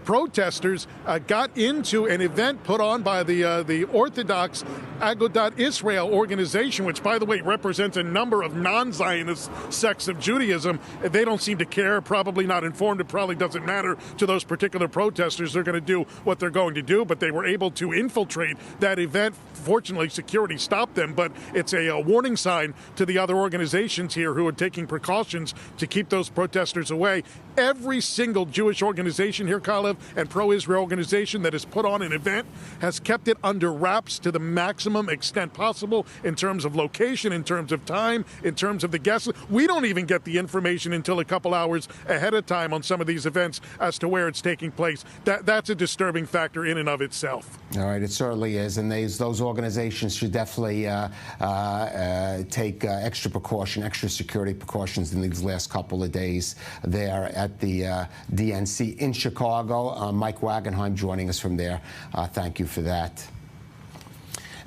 protesters got into an event put on by the Orthodox Agudat Israel organization, which, by the way, represents a number of non-Zionist sects of Judaism. They don't seem to care, probably not informed. It probably doesn't matter to those particular protesters. They're going to do what they're going to do, but they were able to infiltrate that event. Fortunately, security stopped them, but it's a warning sign to the other organizations organizations here who are taking precautions to keep those protesters away. Every single Jewish organization here, Kalev, and pro-Israel organization that has put on an event has kept it under wraps to the maximum extent possible in terms of location, in terms of time, in terms of the guests. We don't even get the information until a couple hours ahead of time on some of these events as to where it's taking place. That's a disturbing factor in and of itself. All right, it certainly is, and those organizations should definitely take extra precaution, extra security precautions in these last couple of days there at the DNC in Chicago. Mike Wagenheim joining us from there. Thank you for that.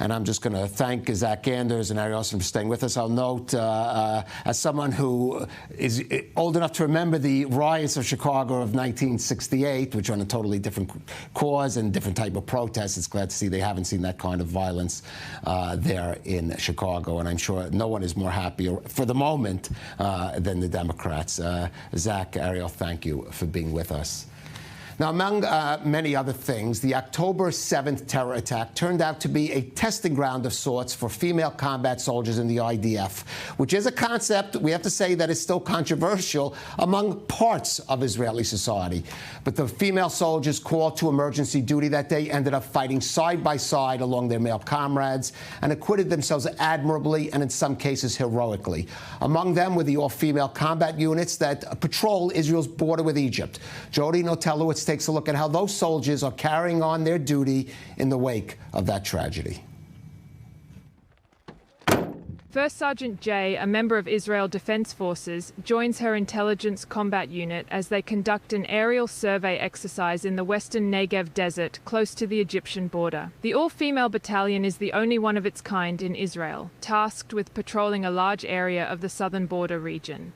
And I'm just going to thank Zach Anders and Ari Olsen for staying with us. I'll note, as someone who is old enough to remember the riots of Chicago of 1968, which are on a totally different cause and different type of protests, it's glad to see they haven't seen that kind of violence there in Chicago. And I'm sure no one is more happy for the moment than the Democrats. Zach, Ariel, thank you for being with us. Now, among many other things, the October 7th terror attack turned out to be a testing ground of sorts for female combat soldiers in the IDF, which is a concept, we have to say, that is still controversial among parts of Israeli society. But the female soldiers called to emergency duty that day ended up fighting side by side along their male comrades and acquitted themselves admirably and in some cases heroically. Among them were the all-female combat units that patrol Israel's border with Egypt. Jody Notelowitz takes a look at how those soldiers are carrying on their duty in the wake of that tragedy. First Sergeant Jay, a member of Israel Defense Forces, joins her intelligence combat unit as they conduct an aerial survey exercise in the western Negev desert close to the Egyptian border. The all-female battalion is the only one of its kind in Israel, tasked with patrolling a large area of the southern border region.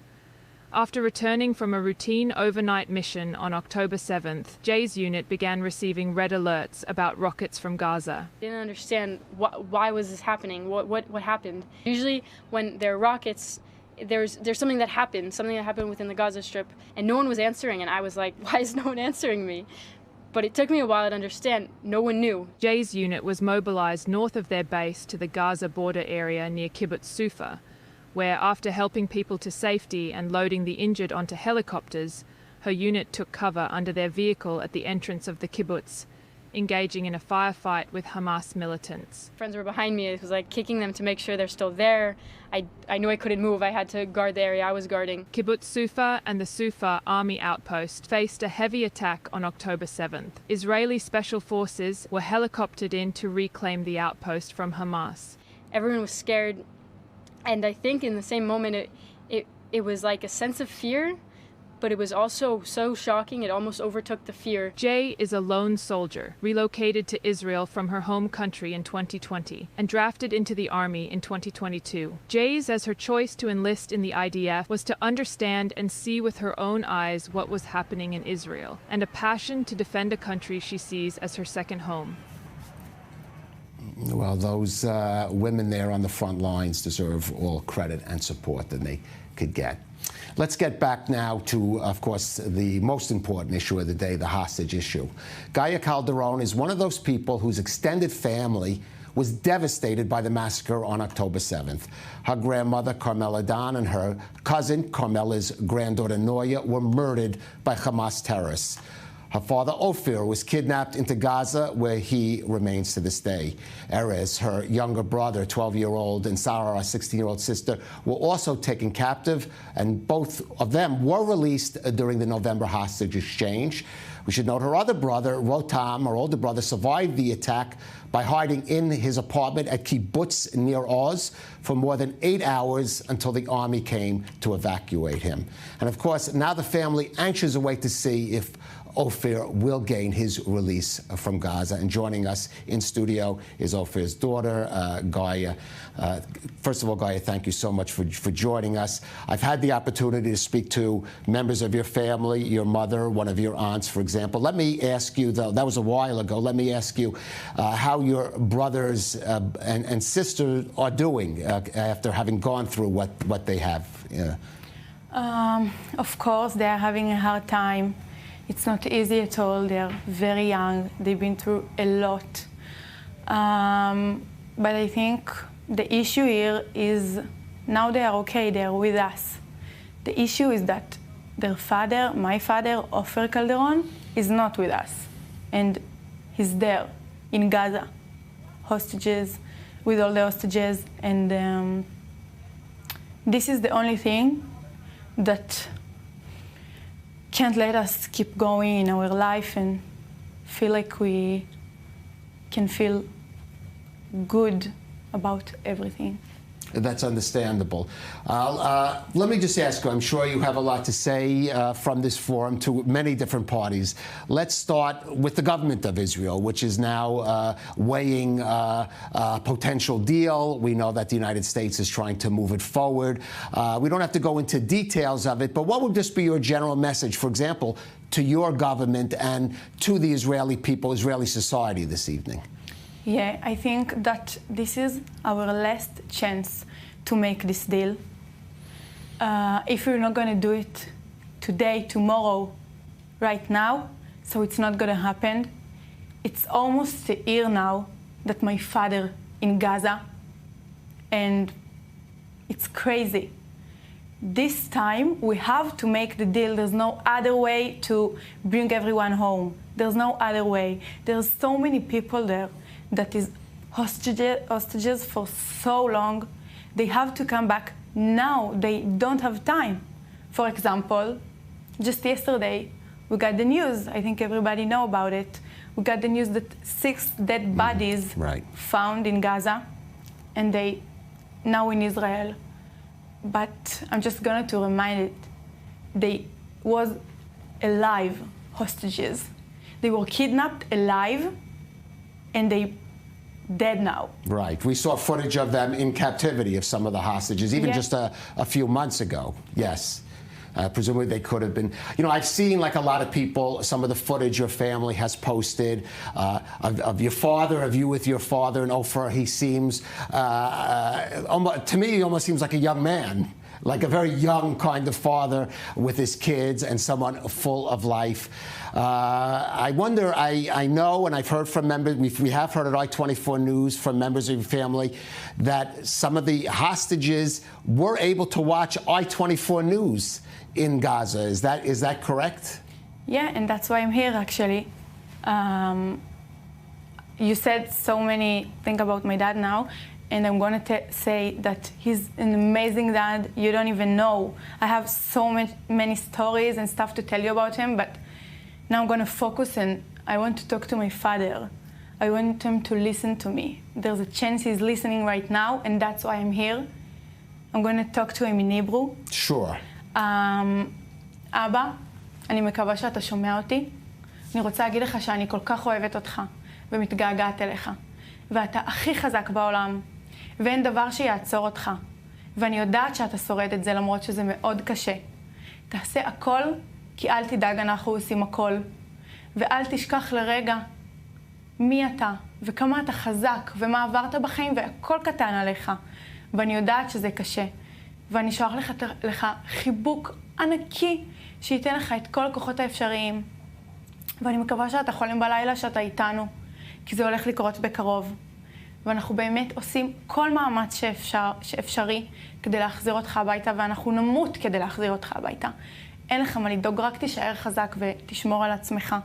After returning from a routine overnight mission on October 7th, Jay's unit began receiving red alerts about rockets from Gaza. I didn't understand why was this happening, what happened. Usually when there are rockets, there's something that happened within the Gaza Strip, and no one was answering, and I was like, why is no one answering me? But it took me a while to understand. No one knew. Jay's unit was mobilized north of their base to the Gaza border area near Kibbutz Sufa, where, after helping people to safety and loading the injured onto helicopters, her unit took cover under their vehicle at the entrance of the kibbutz, engaging in a firefight with Hamas militants. Friends were behind me. It was like kicking them to make sure they're still there. I knew I couldn't move. I had to guard the area I was guarding. Kibbutz Sufa and the Sufa army outpost faced a heavy attack on October 7th. Israeli special forces were helicoptered in to reclaim the outpost from Hamas. Everyone was scared. And I think in the same moment, it was like a sense of fear, but it was also so shocking, it almost overtook the fear. Jay is a lone soldier, relocated to Israel from her home country in 2020 and drafted into the army in 2022. Jay says her choice to enlist in the IDF was to understand and see with her own eyes what was happening in Israel, and a passion to defend a country she sees as her second home. Well, those women there on the front lines deserve all credit and support that they could get. Let's get back now to, of course, the most important issue of the day, the hostage issue. Gaia Calderon is one of those people whose extended family was devastated by the massacre on October 7th. Her grandmother, Carmela Don, and her cousin, Carmela's granddaughter, Noya, were murdered by Hamas terrorists. Her father, Ophir, was kidnapped into Gaza, where he remains to this day. Erez, her younger brother, 12-year-old, and Sarah, our 16-year-old sister, were also taken captive, and both of them were released during the November hostage exchange. We should note her other brother, Rotam, her older brother, survived the attack by hiding in his apartment at Kibbutz near Oz for more than 8 hours until the army came to evacuate him. And of course, now the family anxious await to see if Ophir will gain his release from Gaza. And joining us in studio is Ophir's daughter, Gaia. First of all, Gaia, thank you so much for joining us. I've had the opportunity to speak to members of your family, your mother, one of your aunts, for example. Let me ask you, though, that was a while ago, let me ask you how your brothers and sisters are doing after having gone through what they have. Of course, they are having a hard time. It's not easy at all. They're very young. They've been through a lot. But I think the issue here is Now they are okay, they are with us. The issue is that their father, my father, Ofer Calderon, is not with us. And he's there in Gaza, hostages, with all the hostages. And this is the only thing that can't let us keep going in our life and feel like we can feel good about everything. That's understandable. Let me just ask you, I'm sure you have a lot to say from this forum to many different parties. Let's start with the government of Israel, which is now weighing a potential deal. We know that the United States is trying to move it forward. We don't have to go into details of it, but what would just be your general message, for example, to your government and to the Israeli people, Israeli society this evening? Yeah, I think that this is our last chance to make this deal. If we're not going to do it today, tomorrow, right now, so it's not going to happen. It's almost a year now that my father in Gaza, and it's crazy. This time, we have to make the deal. There's no other way to bring everyone home. There's no other way. There's so many people there that is hostages for so long. They have to come back now. They don't have time. For example, just yesterday, we got the news. I think everybody know about it. We got the news that 6 dead bodies found in Gaza, and they now in Israel. But I'm just going to remind it, they was alive hostages. They were kidnapped alive, and they dead now. Right. We saw footage of them in captivity of some of the hostages, even just a few months ago. Yes. Presumably they could have been. You know, I've seen, like a lot of people, some of the footage your family has posted of your father, of you with your father and Ofer. He seems, to me, he almost seems like a young man, like a very young kind of father with his kids and someone full of life. I wonder, I know, and I've heard from members, we have heard at I-24 News from members of your family that some of the hostages were able to watch I-24 News in Gaza. Is that correct? Yeah, and that's why I'm here, actually. You said so many things about my dad now, and I'm going to say that he's an amazing dad. You don't even know. I have so many stories and stuff to tell you about him, but now I'm going to focus, and I want to talk to my father. I want him to listen to me. There's a chance he's listening right now, and that's why I'm here. I'm going to talk to him in Hebrew. Sure. אבא, אני מקווה שאתה שומע אותי. אני רוצה להגיד לך שאני כל כך אוהבת אותך ומתגעגעת אליך. ואתה הכי חזק בעולם, ואין דבר שיעצור אותך. ואני יודעת שאתה שורד את זה למרות שזה מאוד קשה. תעשה הכל, כי אל תדאג, אנחנו עושים הכל. ואל תשכח לרגע מי אתה, וכמה אתה חזק, ומה עברת בחיים, והכל קטן עליך. ואני יודעת שזה קשה. ואני שולח לך חיבוק ענקי, שייתן לך את כל הכוחות האפשריים. ואני מקווה שאתה חולם בלילה שאתה איתנו, כי זה הולך לקרות בקרוב. ואנחנו באמת עושים כל מאמץ שאפשרי כדי להחזיר אותך הביתה, ואנחנו נמות כדי להחזיר אותך הביתה. אין לך מה לדאוג, רק תישאר חזק ותשמור על עצמך.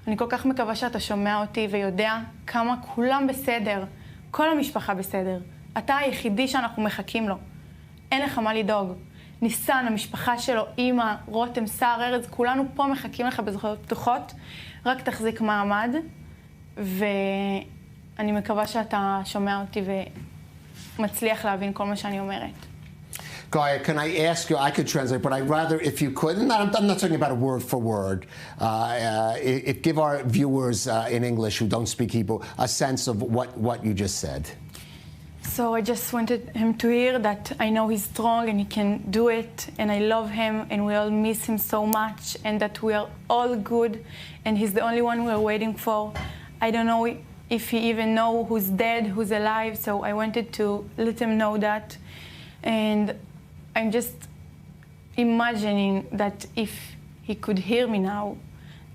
אני כל כך מקווה שאתה שומע אותי ויודע כמה כולם בסדר, כל המשפחה בסדר. אתה היחידי שאנחנו מחכים לו. אין לך מה לדאוג. ניסן, המשפחה שלו, אמא, רותם, סער, ארז, כולנו פה מחכים לך בזכויות פתוחות. רק תחזיק מעמד, ואני מקווה שאתה שומע אותי ומצליח להבין כל מה שאני אומרת. Gaia, can I ask you, I could translate, but I'd rather, if you could, and I'm not talking about a word for word, give our viewers in English who don't speak Hebrew a sense of what you just said. So I just wanted him to hear that I know he's strong and he can do it, and I love him, and we all miss him so much, and that we are all good, and he's the only one we're waiting for. I don't know if he even know who's dead, who's alive, so I wanted to let him know that. And I'm just imagining that if he could hear me now,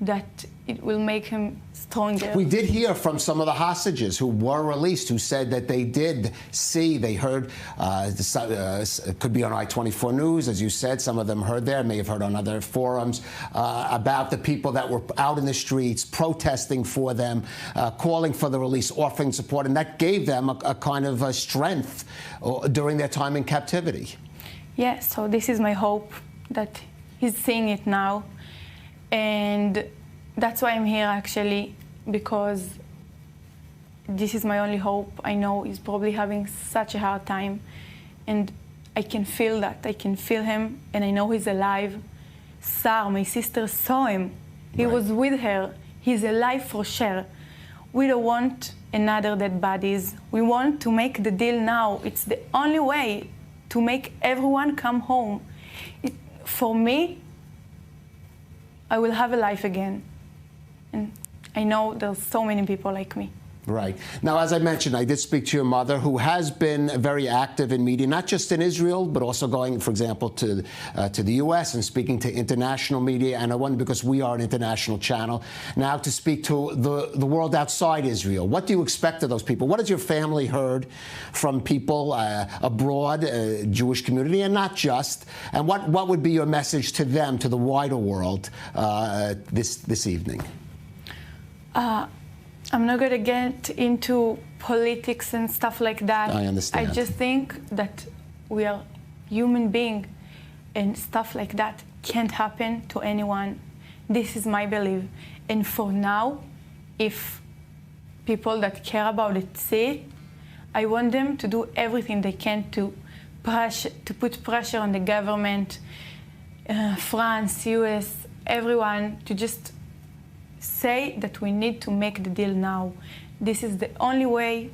that it will make him stronger. We did hear from some of the hostages who were released who said that they did see, they heard, it could be on I-24 News, as you said, some of them heard there, may have heard on other forums, about the people that were out in the streets protesting for them, calling for the release, offering support, and that gave them a kind of a strength during their time in captivity. Yeah, so this is my hope that he's seeing it now. And that's why I'm here, actually, because this is my only hope. I know he's probably having such a hard time, and I can feel that. I can feel him, and I know he's alive. Sar, my sister, saw him. He was with her. He's alive for sure. We don't want another dead bodies. We want to make the deal now. It's the only way to make everyone come home. For me, I will have a life again. And I know there's so many people like me. Right. Now, as I mentioned, I did speak to your mother, who has been very active in media, not just in Israel, but also going, for example, to the U.S. and speaking to international media. And I wonder, because we are an international channel, now to speak to the world outside Israel. What do you expect of those people? What has your family heard from people abroad, Jewish community, and not just? And what would be your message to them, to the wider world, this evening? I'm not going to get into politics and stuff like that. I understand. I just think that we are human beings, and stuff like that can't happen to anyone. This is my belief. And for now, if people that care about it see it, I want them to do everything they can to put pressure on the government, France, US, everyone, to just say that we need to make the deal now. This is the only way,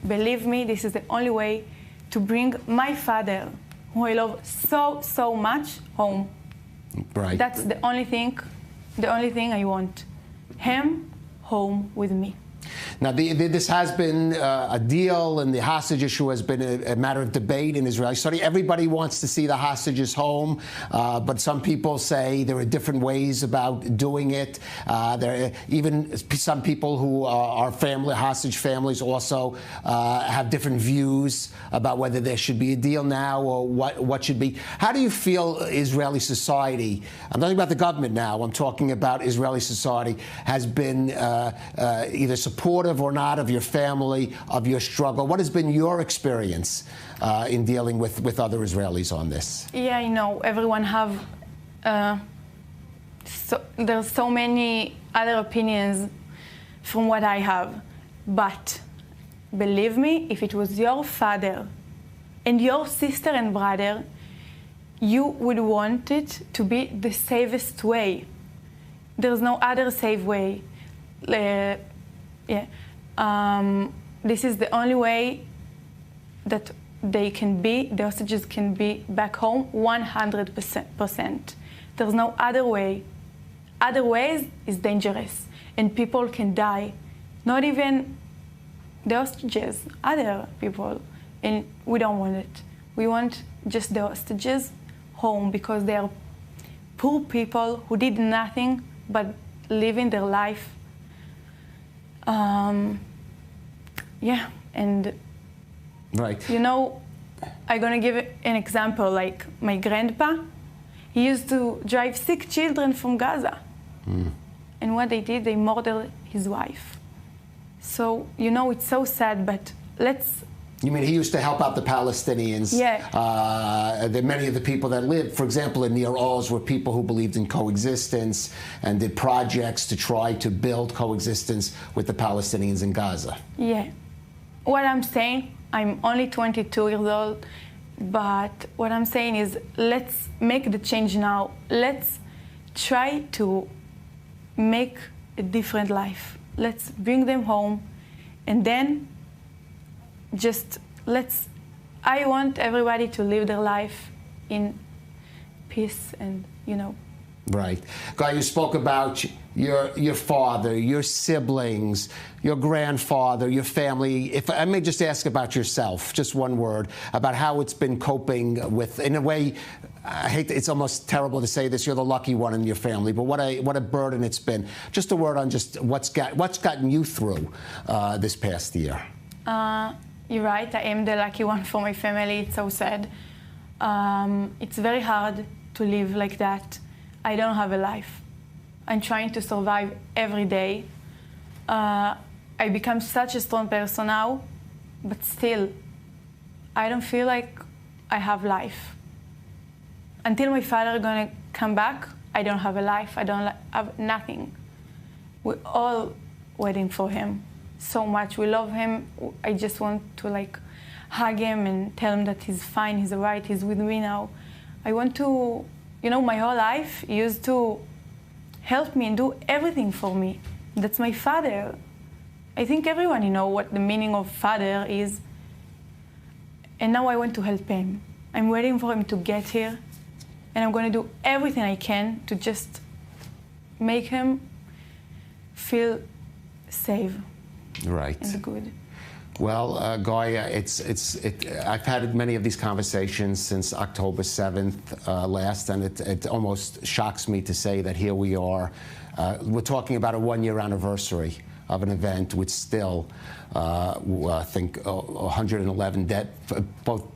believe me, this is the only way to bring my father, who I love so much, home. Right. That's the only thing I want. Him home with me. Now, this has been a deal, and the hostage issue has been a matter of debate in Israeli study. Everybody wants to see the hostages home, but some people say there are different ways about doing it. There are even some people who are hostage families also have different views about whether there should be a deal now or what should be. How do you feel Israeli society, I'm not talking about the government now, I'm talking about Israeli society, has been either supportive or not of your family, of your struggle? What has been your experience in dealing with other Israelis on this? Yeah, I know. Everyone have... there's so many other opinions from what I have. But believe me, if it was your father and your sister and brother, you would want it to be the safest way. There's no other safe way. This is the only way that the hostages can be back home 100%. There's no other way. Other ways is dangerous, and people can die. Not even the hostages, other people, and we don't want it. We want just the hostages home, because they are poor people who did nothing but living their life. And right. You know, I'm gonna give an example. Like my grandpa, he used to drive 6 children from Gaza, and what they did, they murdered his wife. So you know, it's so sad. But let's. You mean he used to help out the Palestinians? Yeah. Many of the people that lived, for example, in Near Oz, were people who believed in coexistence and did projects to try to build coexistence with the Palestinians in Gaza. Yeah. What I'm saying, I'm only 22 years old, but what I'm saying is, let's make the change now. Let's try to make a different life. Let's bring them home, and then I want everybody to live their life in peace and, you know. Right. Guy, you spoke about your father, your siblings, your grandfather, your family. If I may just ask about yourself, just one word, about how it's been coping with, in a way, I hate it's almost terrible to say this, you're the lucky one in your family, but what a burden it's been. Just a word on just what's gotten you through this past year. You're right, I am the lucky one for my family. It's so sad. It's very hard to live like that. I don't have a life. I'm trying to survive every day. I become such a strong person now, but still, I don't feel like I have life. Until my father is gonna come back, I don't have a life. I don't have nothing. We're all waiting for him so much. We love him. I just want to hug him and tell him that he's fine, he's all right, he's with me now. I want to, my whole life he used to help me and do everything for me. That's my father. I think everyone what the meaning of father is. And now I want to help him. I'm waiting for him to get here. And I'm going to do everything I can to just make him feel safe. Right. And good. Well, Goya, I've had many of these conversations since October 7th last, and it almost shocks me to say that here we are. We're talking about a one-year anniversary of an event which still, I think, 111 dead, both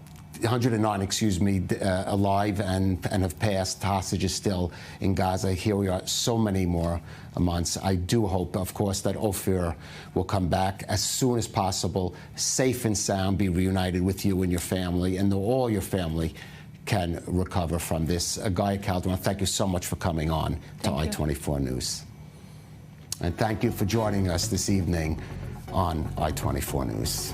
109, alive and have passed, hostages still in Gaza. Here we are, so many more months. I do hope, of course, that Ophir will come back as soon as possible, safe and sound, be reunited with you and your family, and all your family can recover from this. Goya Calderon, thank you so much for coming on to I-24 News. And thank you for joining us this evening on I-24 News.